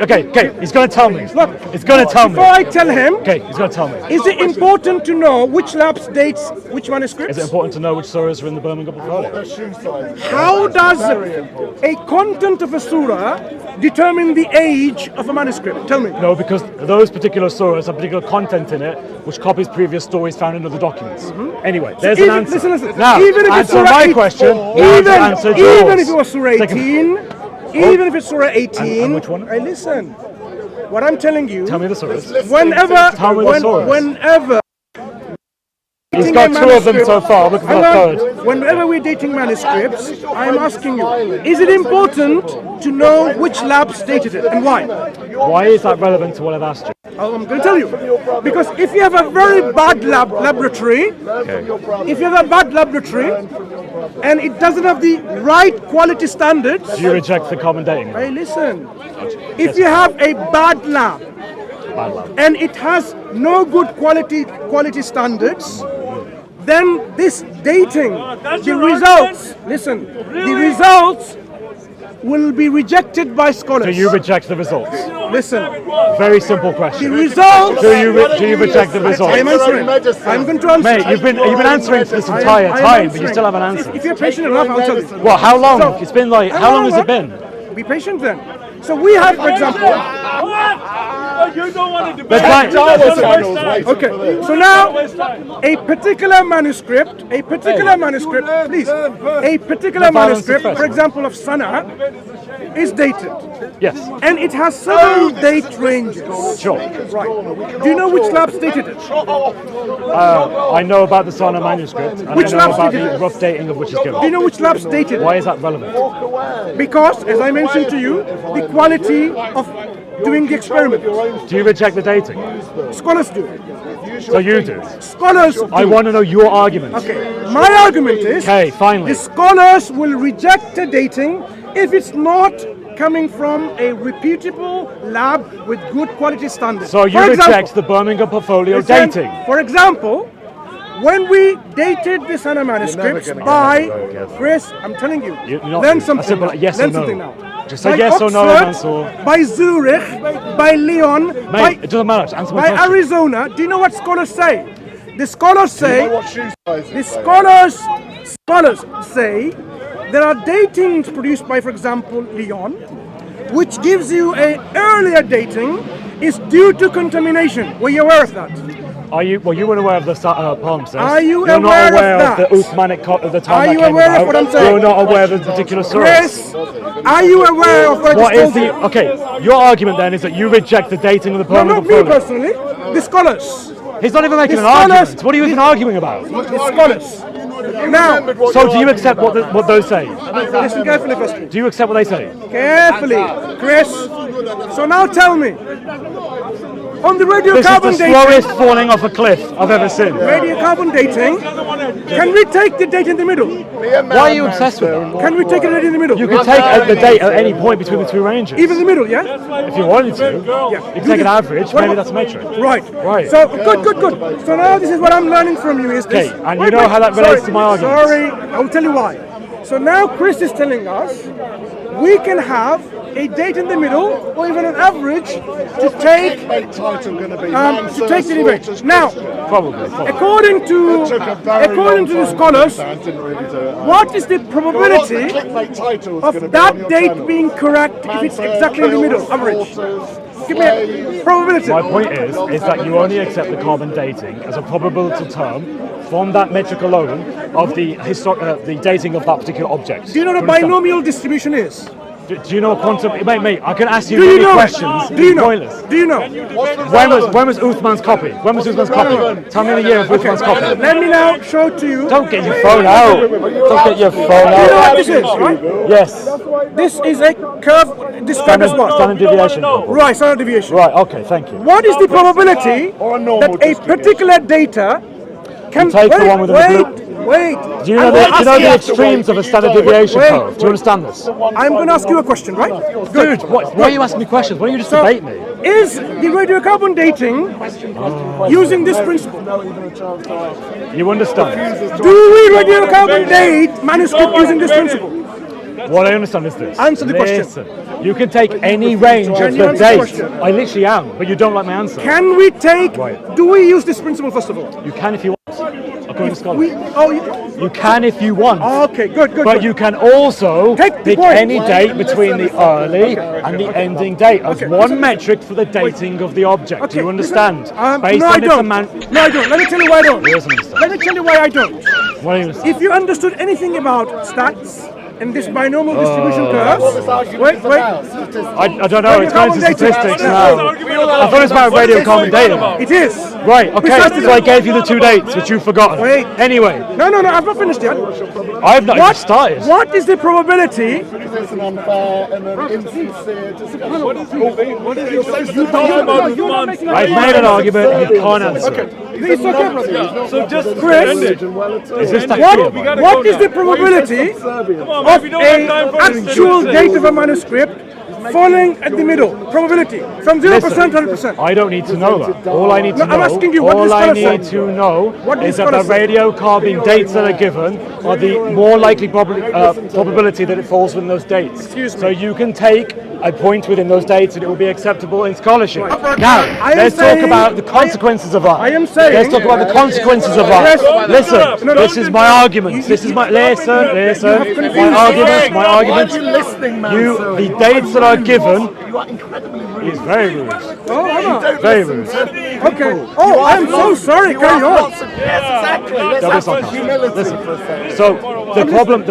Okay. He's going to tell me. Look, he's going to tell me. Before I tell him. Okay, he's going to tell me. Is it important to know which labs dates which manuscripts? Is it important to know which surahs are in the Birmingham portfolio? How does a content of a surah determine the age of a manuscript? Tell me. No, because those particular surahs have particular content in it which copies previous stories found in other documents. Anyway, there's an answer. Listen. Now, even if answer my question. Even if it was surah 18, even if it's surah 18. And which one? Hey, listen. What I'm telling you. Tell me the surahs. Whenever. He's got two of them so far. Look for the third. Whenever we're dating manuscripts, I'm asking you: is it important to know which labs dated it and why? Why is that relevant to what I've asked you? Oh, I'm going to tell you. Because if you have a very bad laboratory, and it doesn't have the right quality standards, do you reject the common dating? Hey, listen. If you have a bad lab, and it has no good quality standards, then this dating, the results will be rejected by scholars. Do you reject the results? Listen. Very simple question. The results. Do you reject the results? I'm answering. I'm going to answer. Mate, you've been answering for this entire time, but you still haven't answered. If you're patient enough, I'll tell you. Well, how long? It's been like, how long has it been? Be patient then. So we have, for example. You don't want to debate. Okay. So now, a particular manuscript, please, for example, of Sana, is dated. Yes. And it has several date ranges. Sure. Right. Do you know which labs dated it? I know about the Sana manuscript, and Which I know labs about dated the it? rough dating of which is given. Do you know which labs dated it? Why is that relevant? Because, as I mentioned to you, the quality of doing the experiment. Do you reject the dating? Scholars do. So you do. Scholars do. I want to know your argument. Okay. My argument is finally. The scholars will reject the dating if it's not coming from a reputable lab with good quality standards. So you reject the Birmingham portfolio dating? For example, when we dated the Sana manuscripts by Chris, I'm telling you, learn something. Yes or no. Now. Just say yes Oxford, or no, Mansur. By Zurich, by Lyon, Mate, it doesn't matter. Answer my by question. Arizona. Do you know what scholars say? The scholars say, scholars say there are datings produced by, for example, Lyon, which gives you an earlier dating is due to contamination. Were you aware of that? Are you? Well, you weren't aware of the palimpsest. Are you You're aware not aware of that? the Uthmanic of the time Are that you came aware about. of what I'm saying? You're not aware of the particular source. Chris, are you aware of what I just told you? Okay, your argument then is that you reject the dating of the Birmingham No, not me portfolio. personally. The scholars. He's not even making an argument. What are you even arguing about? The scholars. Now, so do you accept what those say? Listen carefully first. Do you accept what they say? Carefully, Chris. So now tell me. On the radiocarbon This is the dating, slowest falling off a cliff I've ever seen. radiocarbon dating, can we take the date in the middle? Why are you obsessed with that? Can we take it in the middle? You can take the date at any point between the two ranges. Even the middle, yeah? If you wanted to. You can take an average, maybe that's a metric. Right. So, good. So now this is what I'm learning from you is this. Okay, and you know how that relates to my argument. Sorry, I will tell you why. So now Chris is telling us we can have a date in the middle or even an average to take the debate. Now, Probably. according to the scholars, what is the probability of that date being correct if it's exactly in the middle, average? Give me a probability. My point is that you only accept the carbon dating as a probability term from that metric alone of the dating of that particular object. Do you know what a binomial distribution is? Do you know quantum? Mate, I can ask you Do you many know? questions. Do you know? Pointless. Do you know? When was Uthman's copy? When was Uthman's copy? Tell me the year of Uthman's copy. Let me now show to you. Don't get your phone out. Don't get your phone You know what out. this is, right? Yes. This is a curve described as what? Standard deviation. Right, standard deviation. Right. Okay. Thank you. What is the probability that a particular data can take the one with the wait. Do you know the extremes of a standard deviation curve? Do you understand this? I'm going to ask you a question, right? Dude, why are you asking me questions? Why don't you just debate me? Is the radiocarbon dating using this principle? You understand? Do we radiocarbon date manuscript using this principle? What I understand is this. Answer the question. Listen, you can take any range of the date. I literally am, but you don't like my answer. Can we take, do we use this principle first of all? You can if you want. According to scholars. You can if you want. Okay, good. But you can also Take pick any date between the early and the ending date as one metric for the dating of the object. Do you understand? No, I don't. No, I don't. Let me tell you why I don't. He doesn't understand. Let me tell you why I don't. What do you understand? If you understood anything about stats and this binomial distribution curves, wait. I don't know. It's going into statistics now. I thought it was about radiocarbon dating. It is. Right, okay, so I gave you the 2 dates, which you've forgotten. Wait. Anyway. No, I've not finished yet. I've not even started. What is the probability? It's an unfair and an insincere discussion. What is it? You talking about Uthman's? I've made an argument, you can't answer. It's okay, brother. So just Chris, end it. Is this what is the probability Come on, of if you don't have time an for this, actual date of a manuscript falling at the middle? Probability from 0% to 100%. I don't need to know that. All I need to know, I'm asking you, what all does I scholar need say? to know What is does that the scholar say? radiocarbon dates that are given are the more likely probability that it falls within those dates. Excuse me. So you can take a point within those dates and it will be acceptable in scholarship. Now, I am let's talk saying- about the consequences of that. I am saying- Let's talk about the consequences of that. Yes. Listen, No, this is my argument. This is my listen. My argument. The dates that are given. Is very rude. Very rude. Okay. Oh, I'm so sorry. Carry on. Don't be sarcastic. Listen. So the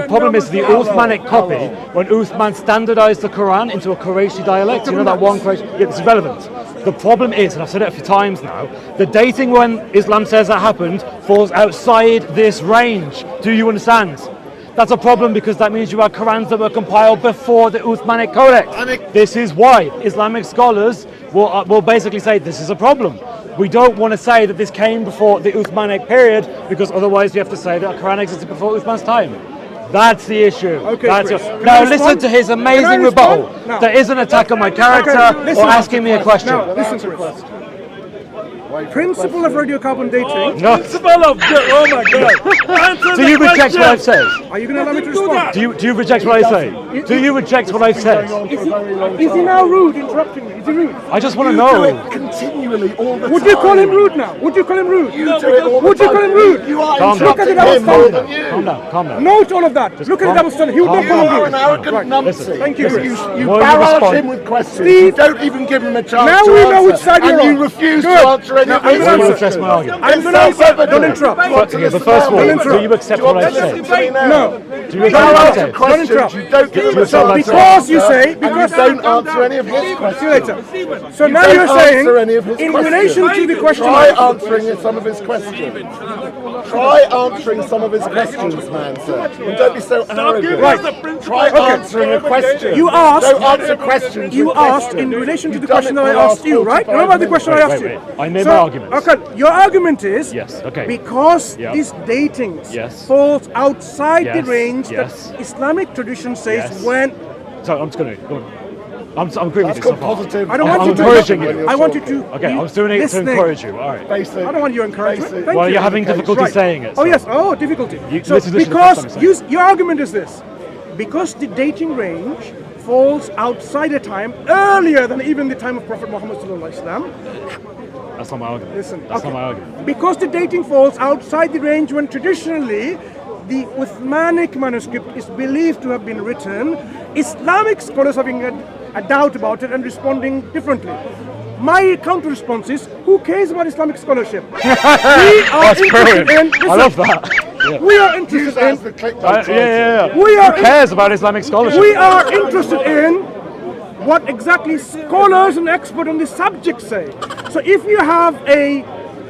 problem is the Uthmanic copy. When Uthman standardized the Quran into a Qurayshi dialect, you know that one Qurayshi. Yeah, it's irrelevant. The problem is, and I've said it a few times now, the dating when Islam says that happened falls outside this range. Do you understand? That's a problem because that means you have Qurans that were compiled before the Uthmanic Codex. This is why Islamic scholars will basically say this is a problem. We don't want to say that this came before the Uthmanic period because otherwise you have to say that Quran existed before Uthman's time. That's the issue. Okay, Chris. Now Can I listen respond? to his Can I amazing respond? rebuttal. No. There is an attack on my character listen. or asking me a question. Now, listen, Chris. Principle of radiocarbon dating. No. Principle of oh my God. Answer Do you the reject what I've question. said? Are you going to allow me to respond? Do you reject what I say? Do you reject what I've said? Is he now rude, interrupting me? Is he rude? I just want to know. Continually, all the Would you call him rude now? Would you call him rude? You do it all the Would you time. call him rude? You are Calm down. Look at the interrupting double him more standard. than you. Calm down. Note all of that. Look at the double standard. He would not calm call You him are an rude. arrogant numpty. Listen. Thank you, Chris. You Will you barrage respond? him with questions. Steve. You don't even give him a chance Now to we know answer. which side you're and on. you refuse Good. to answer any Now, of I'm his gonna Will you answer. address my argument? I'm going to answer. Don't interrupt. But first of all, do you accept what I've said? No. Do you accept what I've Answer said? questions. interrupt. You don't give him a accept what chance I've to said? Because you say, and you because don't answer any of his see you questions. later. So now don't you're saying, answer any of his in questions. relation to the question, Try answering some of his questions. Try answering some of his questions, man, sir. And don't be so arrogant. Right. Try answering a question. You asked- Don't answer questions. you with asked in questions. relation to the You've done question it that I for the asked last you, right? 45 Remember the question I Wait, asked wait, you? wait. I made my argument. Okay, your argument is Yes, okay. because Yeah. these datings Yes. falls outside the Yes, range yes. that Islamic tradition says Yes. when So I'm just going to go on. I'm agreeing with That's you so called far. positive. I don't I'm want you to encouraging you. I want you to Okay, be I was doing it to listening. encourage you. All right. Basic. I don't want your encouragement. Basic. Thank Well, you. you're having difficulty Right. saying it. Oh so- yes. Oh, difficulty. So listen to the because first time I'm saying your argument is this, because the dating range falls outside a time earlier than even the time of Prophet Muhammad sallallahu alaihi wasallam. That's not my argument. Listen, That's okay. not my argument. Because the dating falls outside the range when traditionally the Uthmanic manuscript is believed to have been written, Islamic scholars having a doubt about it and responding differently. My counter response is, who cares about Islamic scholarship? We are That's interested brilliant. in. I love that. We are interested in. We are. Who cares about Islamic scholarship? We are interested in what exactly scholars and experts on the subject say. So if you have a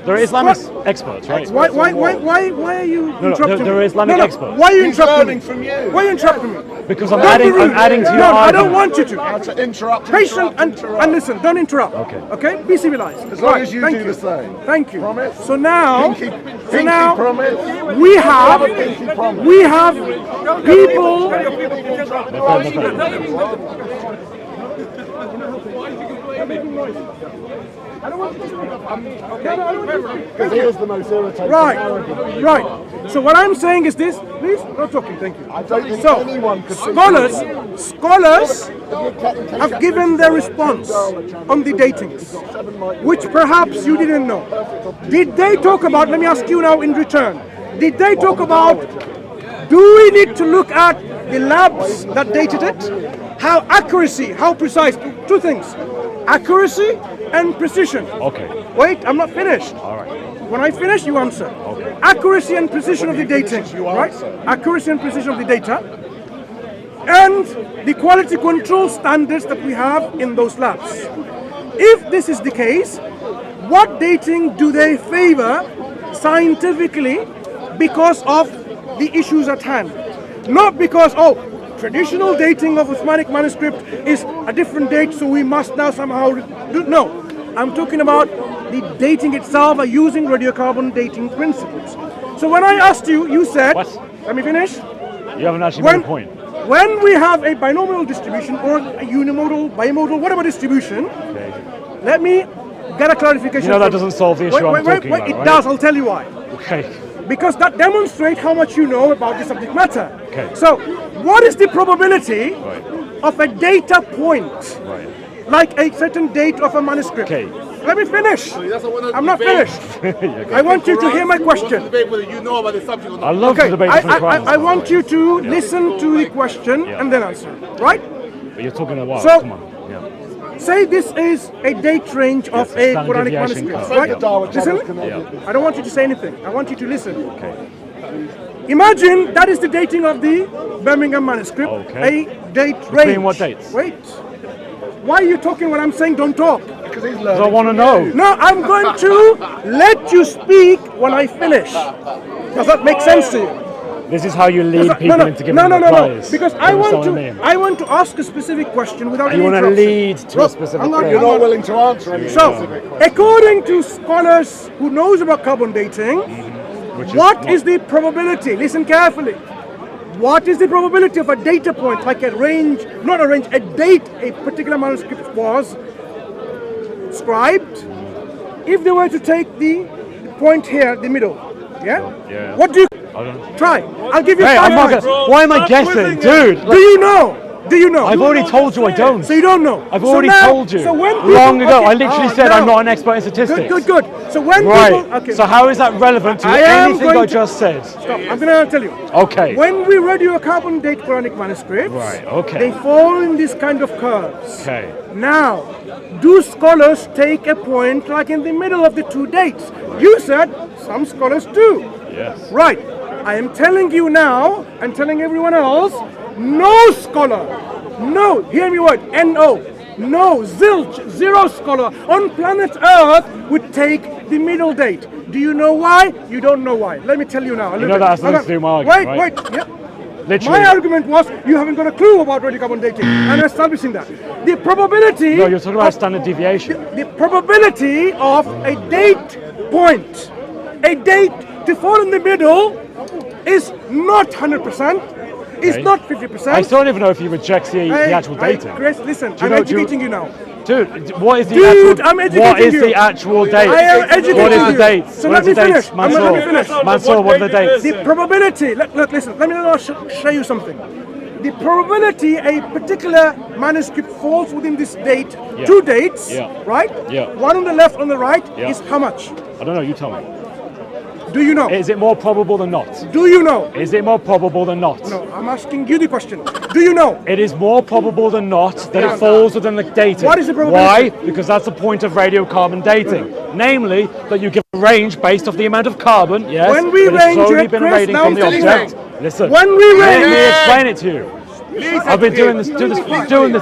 They're Islamic experts, right? Why are you interrupting they're me? Islamic experts. Why are you interrupting me? From you. Why are you interrupting me? Because I'm Don't be adding rude. to your No, I argument. don't want you to. To interrupt. Patient and listen. Don't interrupt. Okay. Be civilized. As long as you do the same. Thank you. Promise? So now, Pinky promise. we have Pinky promise. people. I don't want to Because he is the most irritating. Right. So what I'm saying is this. Please, no talking. Thank you. I don't think So, anyone could scholars have given their response on the datings, which perhaps you didn't know. Did they talk about, let me ask you now in return, did they talk about, do we need to look at the labs that dated it? How accuracy, how precise? Two things, accuracy and precision. Okay. Wait, I'm not finished. All right. When I finish, you answer. Okay. Accuracy and precision of the dating, right? Accuracy and precision of the data, and the quality control standards that we have in those labs. If this is the case, what dating do they favor scientifically because of the issues at hand? Not because, traditional dating of Uthmanic manuscript is a different date, so we must now somehow do. No, I'm talking about the dating itself are using radiocarbon dating principles. So when I asked you, you said, What? Let me finish. You haven't actually made a point. When we have a binomial distribution or a unimodal, bimodal, whatever distribution, let me get a clarification. You know that doesn't solve the issue I'm talking about, It right? does, I'll tell you why. Okay. Because that demonstrates how much you know about the subject matter. Okay. So, what is the probability of a data point, like a certain date of a manuscript? Okay. Let me finish. I'm not finished. I want you to hear my question. I love the debate between Qurans. I want you to listen to the question and then answer. Right? But you're talking a while. So- Come on. Yeah. Say this is a date range of a standard Quranic deviation manuscript, curve. right? Listen. I don't want you to say anything. I want you to listen. Imagine that is the dating of the Birmingham manuscript. Okay. A date range. Between what dates? Wait. Why are you talking when I'm saying don't talk? Because he's I want to know. No, I'm going to let you speak when I finish. Does that make sense to you? This is how you lead people into giving no, replies. because You I understand what want to ask a specific question without You any want to interruption. lead to a Look, specific I'm not- thing. You're not willing to answer anything. So, according to scholars who knows about carbon dating, what is the probability? Listen carefully. What is the probability of a data point, like a range, not a range, a date a particular manuscript was scribed, if they were to take the point here, the middle, yeah? Yeah. What do you I don't. try? I'll give you Hey, 5 I'm not points. gonna, why am I guessing, dude? Do you know? Do you know? I've already told you I don't. So you don't know. I've So already now- told you So when long people- ago. okay, I literally said I'm now- not an expert in statistics. Good. So when Right. people, okay, So how is that relevant to I am anything going I to- just said? stop. I'm gonna tell you. Okay. When we radiocarbon date Quranic manuscripts, Right, okay. they fall in this kind of curves. Okay. Now, do scholars take a point like in the middle of the two dates? You said some scholars do. Yes. Right. I am telling you now, and telling everyone else, no scholar, no, hear me word, N-O, no, zilch, zero scholar on planet Earth would take the middle date. Do you know why? You don't know why. Let me tell you now. You know that has nothing to do with my argument, right? Wait, yeah. Literally. My argument was you haven't got a clue about radiocarbon dating and establishing that. The probability... No, you're talking about of- standard deviation. the probability of a date point, a date to fall in the middle is not 100%, it's Okay. not 50%. I still don't even know if he rejects the actual dating. Chris, listen, Do you I'm know- do you- educating you now. Dude, what is the Dude, actual? I'm educating what is you. the actual date? I am educating What is the you. date? So what let is me the finish. date? I'm not- let me finish. Mansur, what are the dates? The probability, look, listen, let me now show you something. The probability a particular manuscript falls within this date, Yeah. two dates, Yeah. right? Yeah. One on the left, on the right, Yeah. is how much? I don't know. You tell me. Do you know? Is it more probable than not? Do you know? Is it more probable than not? No, I'm asking you the question. Do you know? It is more probable than not that it falls within the dating. What is the probability? Why? Because that's the point of radiocarbon dating. Namely, that you give a range based off the amount of carbon, yes, When we that has range slowly it, been Chris, radiating now from the I'm telling object. you. Listen, When we let range me it, explain it to you. I've been doing this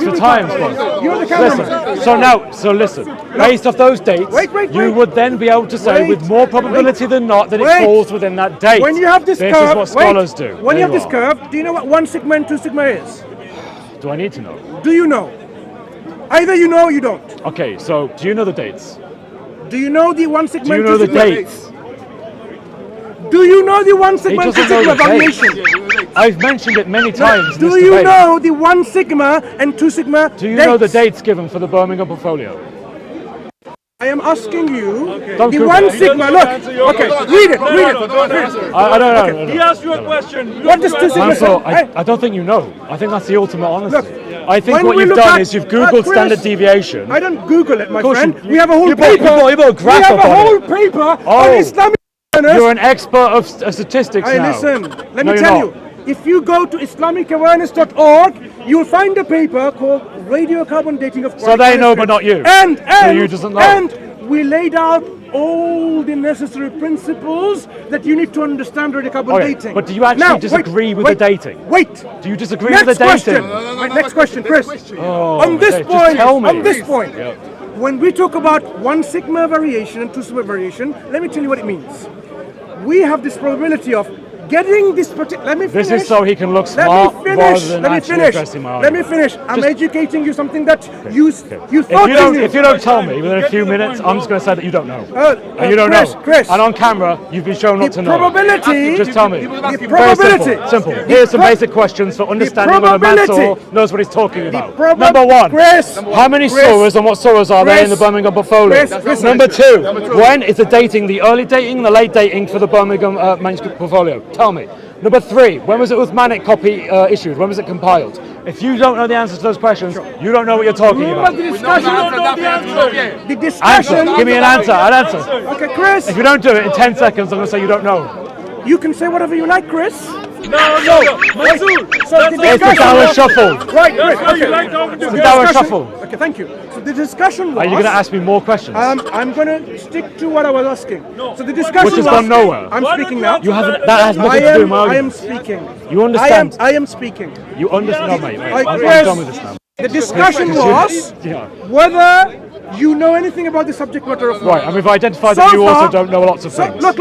for times, boss. You're the cameraman. Listen, so listen, based off those dates, Wait, you would then be able to say with more probability than not that it wait. falls within that date. When you have this this curve, is what scholars do. When you There have this are. curve, do you know what 1 sigma and 2 sigma is? Do I need to know? Do you know? Either you know or you don't. Okay, so do you know the dates? Do you know the 1 sigma Do you and know 2 the sigma? dates? Do you know the 1 He sigma and 2 doesn't know sigma the dates. variation? I've mentioned it many times in Do this you debate. know the 1 sigma and 2 sigma Do you dates? know the dates given for the Birmingham portfolio? I am asking you Don't the Google 1 it. sigma. Look, okay, read it. I don't know. He asked you a question. What does 2 sigma Mansur, say? I don't think you know. I think that's the ultimate honesty. Look, I think when what we you've look done at- is you've Googled Chris, standard deviation. I don't Google it, my course friend. you- We have a whole you bought- paper. you bought a graph we have up a on whole it. paper on Oh. Islamic. You're an expert of statistics Hey, now. listen, let No, me you're tell not. you. If you go to IslamicAwareness.org, you'll find a paper called Radiocarbon Dating of So they know, but not you. And you doesn't know. And we laid out all the necessary principles that you need to understand radiocarbon Okay, dating. but do you actually Now, disagree with wait, the dating? Wait. Do you disagree Next with the dating? question. Wait, next question, Chris. Oh, on this okay, just point, tell me. on this point, Yeah. when we talk about 1 sigma variation and 2 sigma variation, let me tell you what it means. We have this probability of getting this particular. Let me finish. This is so he can look Let smart me finish. rather than Let me actually finish. addressing my Let me argument. finish. I'm educating you something that you If thought you you don't, knew. if you don't tell me within a few minutes, I'm just going to say that you don't know. And you don't Chris, know. Chris. And on camera, you've been shown not to The know. probability. Just tell me. The Very probability. simple. Here's some basic questions for understanding whether probability. Mansur knows what he's talking about. proba- Number one, Chris. how many Chris. surahs and what surahs are there in the Chris. Birmingham portfolio? Chris. Number two, when is the dating, the early dating, the late dating for the Birmingham manuscript portfolio? Tell me. Number three, when was it Uthmanic copy issued? When was it compiled? If you don't know the answers to those questions, you don't know what you're talking Remember about. the discussion. The Answer. discussion. Give me an answer. An answer. Okay, Chris. If you don't do it in 10 seconds, I'm going to say you don't know. You can say whatever you like, Chris. No. Mansur. So the It's the Tower discussion. Shuffle. Right, Chris. That's how you Okay. like talking to The me. Tower Discussion- Shuffle. Okay, thank you. So the discussion was. Are you going to ask me more questions? I'm going to stick to what I was asking. So the discussion Which has was. gone nowhere. I'm Why speaking don't now. You haven't. That has nothing to do with my I am argument. speaking. You understand? I am speaking. You understand? No, mate. I- I'm Chris, done with this now. The discussion was Yeah. whether you know anything about the subject matter of Right, and we've identified So that you also far- don't know lots of So, things. look.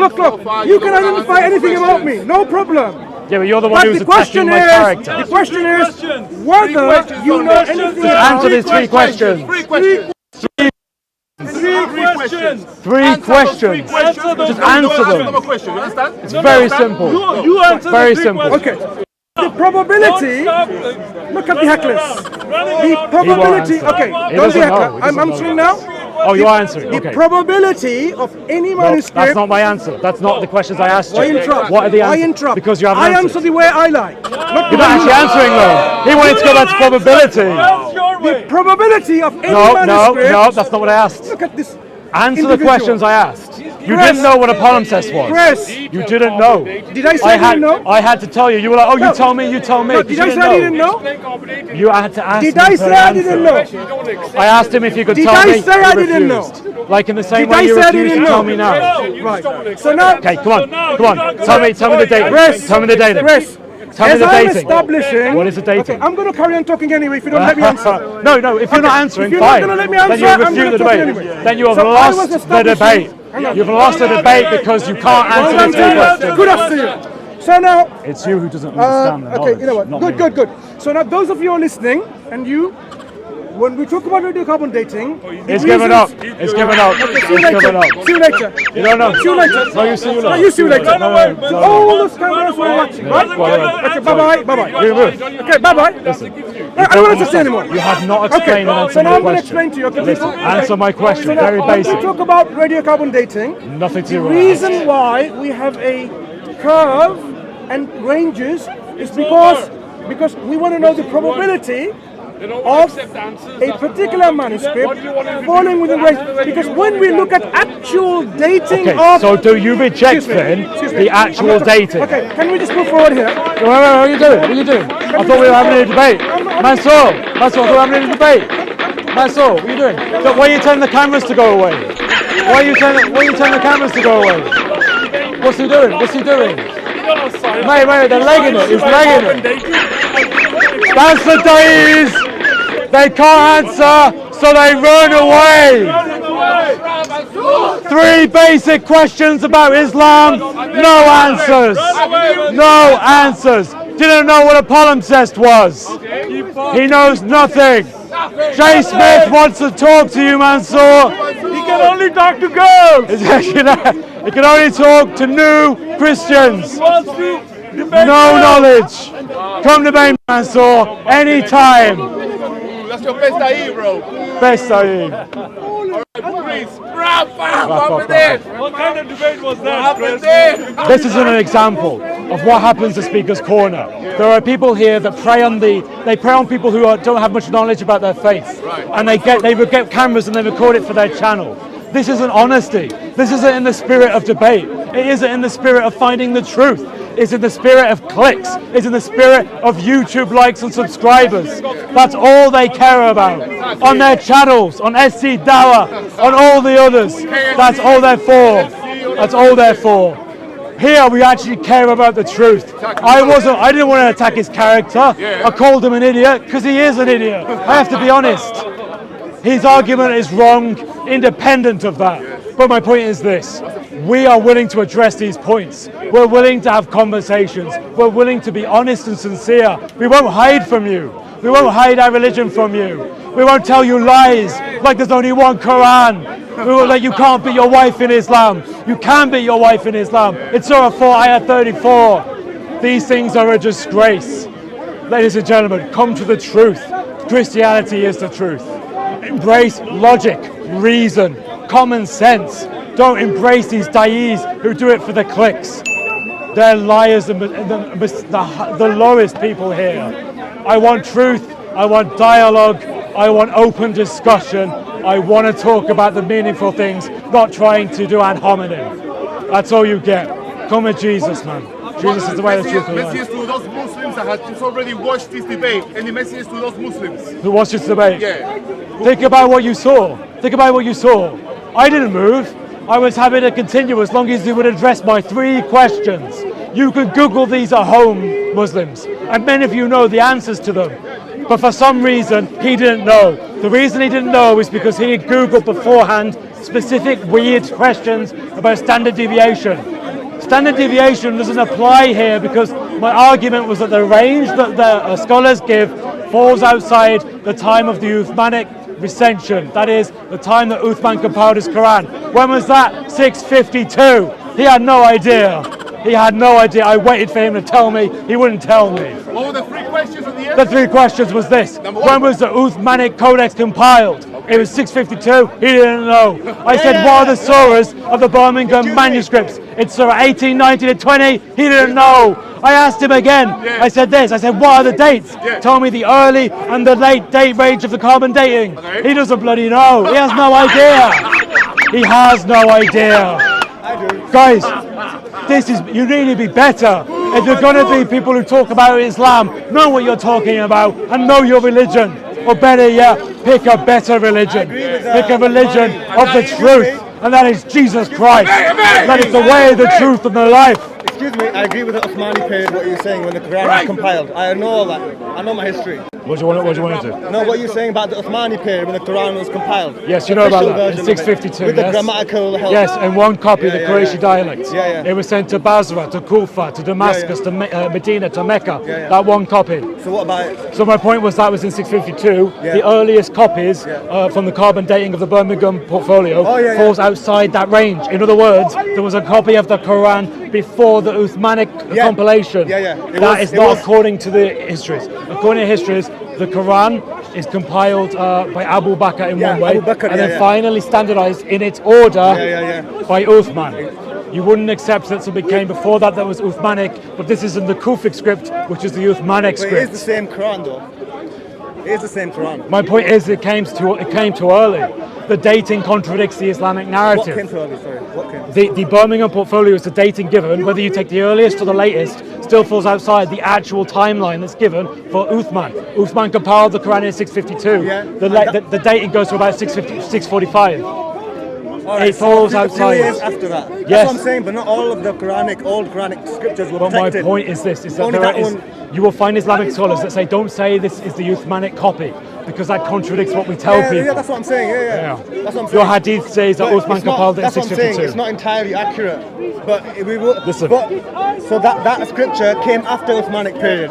You can identify anything about me, no problem. Yeah, but you're the one But who's the question attacking my character. is, the question is questions. whether you know anything about. Answer these three questions. Three questions. Three questions. Answer those Just answer them. question, you understand? It's very simple. You answer Very the three simple. questions. Okay. The probability. Stop. Look at the hecklers. The He probability. won't answer. Okay. He Don't be doesn't heckler. know. He I'm doesn't answering know. now. Oh, you are answering. The Okay. probability of any No, manuscript. that's not my answer. That's not the questions I asked you. Why interrupt? What are the Why answers? interrupt? Because you haven't I answered. answer the way I like. Not the You're way not actually you- answering though. He wanted to go back to probability. That's your The way. probability of any No, manuscript. that's not what I asked. Look at this. Answer the individual. questions I asked. You Chris. didn't know what a palimpsest was. Chris. You didn't know. Did I say I had, didn't know? I had to tell you. You were like, oh, No. you tell me, you tell me. No, 'cause did you I say I didn't know? You had to ask Did me I for say an I answer. didn't know? I asked him if he could Did tell I me. say he I didn't refused. Like in the same Did way I you say I refused didn't to tell know? me now. Right. So now, Okay, come on, So now come on. you're not Tell me the dating. Chris. Tell me the dating. Chris, Tell me as the I'm dating. establishing. What is the dating? Okay, I'm going to carry on talking anyway if you don't let me answer. No, if you're not answering, If you're not fine. gonna let me Then answer, you I'm refute gonna the talk debate. anyway. Then you have So I was lost the establishing- debate. Hang on. You've lost the debate because you can't answer Well the done, two Taylor. questions. Good after you. So now, It's you who doesn't understand the okay, knowledge, you know what? not Good, me. good. So now, those of you who are listening, and you, when we talk about radiocarbon dating, the It's given up. reasons- It's given up. See you It's given later. up. See you later. You don't know. See you later. No, you see you later. No, you see you later. No. All those cameras were watching, right? Okay, bye-bye, bye-bye. You move. Okay, bye-bye. I don't want to say anymore. You have not Okay, explained and so answered now my I'm going to question. explain to you. Okay, Listen, okay. answer my question. So now, Very when basic. we talk about radiocarbon dating, Nothing to the do with reason why we have a curve and ranges is because we want to know the probability of a particular manuscript falling within race. Because when we look at actual dating of... so do you reject then the actual dating? Okay, can we just move forward here? Wait, what are you doing? What are you doing? I thought we were having a debate. Mansur, I thought we were having a debate. Mansur, what are you doing? So why are you telling the cameras to go away? Why are you telling the cameras to go away? What's he doing? What's he doing? Mate, they're legging it. He's legging it. That's the days. They can't answer, so they run away. 3 basic questions about Islam, no answers. No answers. Didn't know what a palimpsest was. He knows nothing. Jay Smith wants to talk to you, Mansur. He can only talk to girls. He can only talk to new Christians. No knowledge. Come to me, Mansur, anytime. That's your best day, bro. Best day. Please, what kind of debate was that? This is an example of what happens to Speaker's Corner. There are people here that prey on people who don't have much knowledge about their faith, and they get cameras and they record it for their channel. This isn't honesty. This isn't in the spirit of debate. It isn't in the spirit of finding the truth. It's in the spirit of clicks. It's in the spirit of YouTube likes and subscribers. That's all they care about. On their channels, on SC Dawa, on all the others. That's all they're for. That's all they're for. Here we actually care about the truth. I didn't want to attack his character. I called him an idiot because he is an idiot. I have to be honest. His argument is wrong, independent of that. But my point is this. We are willing to address these points. We're willing to have conversations. We're willing to be honest and sincere. We won't hide from you. We won't hide our religion from you. We won't tell you lies like there's only one Quran. We will let you can't beat your wife in Islam. You can beat your wife in Islam. It's Surah 4, Ayah 34. These things are a disgrace. Ladies and gentlemen, come to the truth. Christianity is the truth. Embrace logic, reason, common sense. Don't embrace these da'is who do it for the clicks. They're liars and the lowest people here. I want truth. I want dialogue. I want open discussion. I want to talk about the meaningful things, not trying to do ad hominem. That's all you get. Come with Jesus, man. Jesus is the way, the truth, and the life. Message to those Muslims that have already watched this debate. Any messages to those Muslims? Who watched this debate? Yeah. Think about what you saw. Think about what you saw. I didn't move. I was happy to continue as long as you would address my 3 questions. You could Google these at home, Muslims, and many of you know the answers to them. But for some reason, he didn't know. The reason he didn't know is because he had Googled beforehand specific weird questions about standard deviation. Standard deviation doesn't apply here because my argument was that the range that the scholars give falls outside the time of the Uthmanic recension. That is, the time that Uthman compiled his Quran. When was that? 652. He had no idea. He had no idea. I waited for him to tell me. He wouldn't tell me. What were the 3 questions at the end? The 3 questions was this. When was the Uthmanic Codex compiled? It was 652. He didn't know. I said, what are the surahs of the Birmingham manuscripts? It's Surah 18, 19, and 20. He didn't know. I asked him again. I said this. I said, what are the dates? Tell me the early and the late date range of the carbon dating. He doesn't bloody know. He has no idea. He has no idea. Guys, you need to be better. If you're going to be people who talk about Islam, know what you're talking about and know your religion. Or better yet, pick a better religion. Pick a religion of the truth. And that is Jesus Christ. That is the way, the truth, and the life. Excuse me, I agree with the Uthmani period, what you're saying when the Quran was compiled. I know all that. I know my history. What do you want to do? No, what you're saying about the Uthmani period when the Quran was compiled. Yes, you know about that. In 652. With the grammatical help. Yes, and one copy, the Qurayshi dialect. Yeah. It was sent to Basra, to Kufa, to Damascus, to Medina, to Mecca. That one copy. So what about it? So my point was that was in 652. The earliest copies from the carbon dating of the Birmingham portfolio falls outside that range. In other words, there was a copy of the Quran before the Uthmanic compilation. That is not according to the histories. According to histories, the Quran is compiled by Abu Bakr in one way, and then finally standardized in its order by Uthman. You wouldn't accept that something came before that was Uthmanic, but this is in the Kufic script, which is the Uthmanic script. It is the same Quran though. It is the same Quran. My point is, it came too early. The dating contradicts the Islamic What narrative. came too early, sorry? What came? The Birmingham portfolio is the dating given, whether you take the earliest or the latest, still falls outside the actual timeline that's given for Uthman. Uthman compiled the Quran in 652. Yeah. The dating goes to about 645. Right, It falls a few outside. years after that. That's Yes. what I'm saying, but not all of the old Quranic scriptures were But my protected. point is this: is that Only there that is, one- you will find Islamic scholars that say, "Don't say this is the Uthmanic copy," because that contradicts what we tell Yeah, people. yeah, that's what I'm saying. Yeah. That's what I'm saying. Your hadith says that But Uthman it's not- compiled it in That's what I'm saying. 652. It's not entirely accurate, but we will. Listen. But, so that scripture came after Uthmanic period.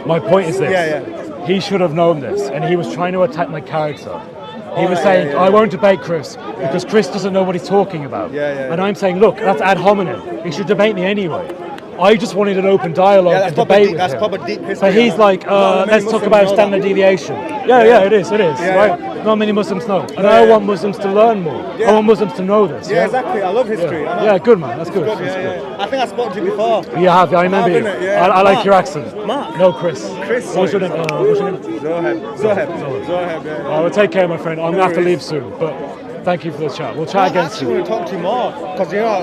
My point is this: Yeah. he should have known this, and he was trying to attack my character. He was right, saying, yeah. "I won't debate Chris because Chris doesn't know what he's talking about." Yeah. And I'm saying, "Look, that's ad hominem. He should debate me anyway." I just wanted an open dialogue Yeah, that's and proper debate deep- with that's him. proper deep history, But he's man. like, Not many let's talk Muslims about know standard that. deviation. Yeah, it is, Yeah, right? Not many Muslims know. And I want Muslims to learn more. I want Muslims to know this. Yeah, exactly. I love history. Yeah, I know. yeah, good man. That's good. Good, That's good. yeah. I think I spoke to you before. You have, I remember you. innit? Yeah. I like Mark. your accent. Mark. No, Chris. Chris, What's your sorry. name? What's your name? Zoheb, yeah. Well, take care, my friend. I'm going to have to worries. leave soon. But thank you for the chat. We'll chat I again actually soon. want to talk to you more, because you know,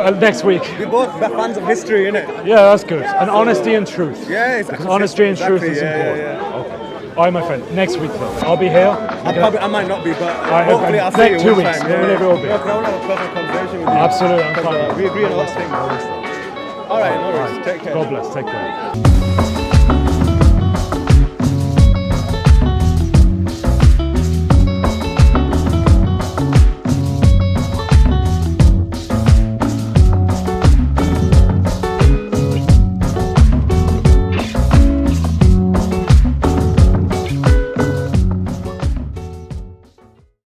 like, Next week. we're both fans of history, innit? Yeah, that's good. And honesty and truth. Yeah, it's Because honesty and truth is exactly, important. Okay. All right, my friend. Next week, though. I'll be here. I might not be, but Alright, hopefully I'll see next you 2 one weeks, time. whenever it will be. Yeah, 'cause I want to have a personal conversation with you. Absolutely, I'm 'Cause, fine. we agree on a lot of things. All right, no worries. Take care. God bless. Take care.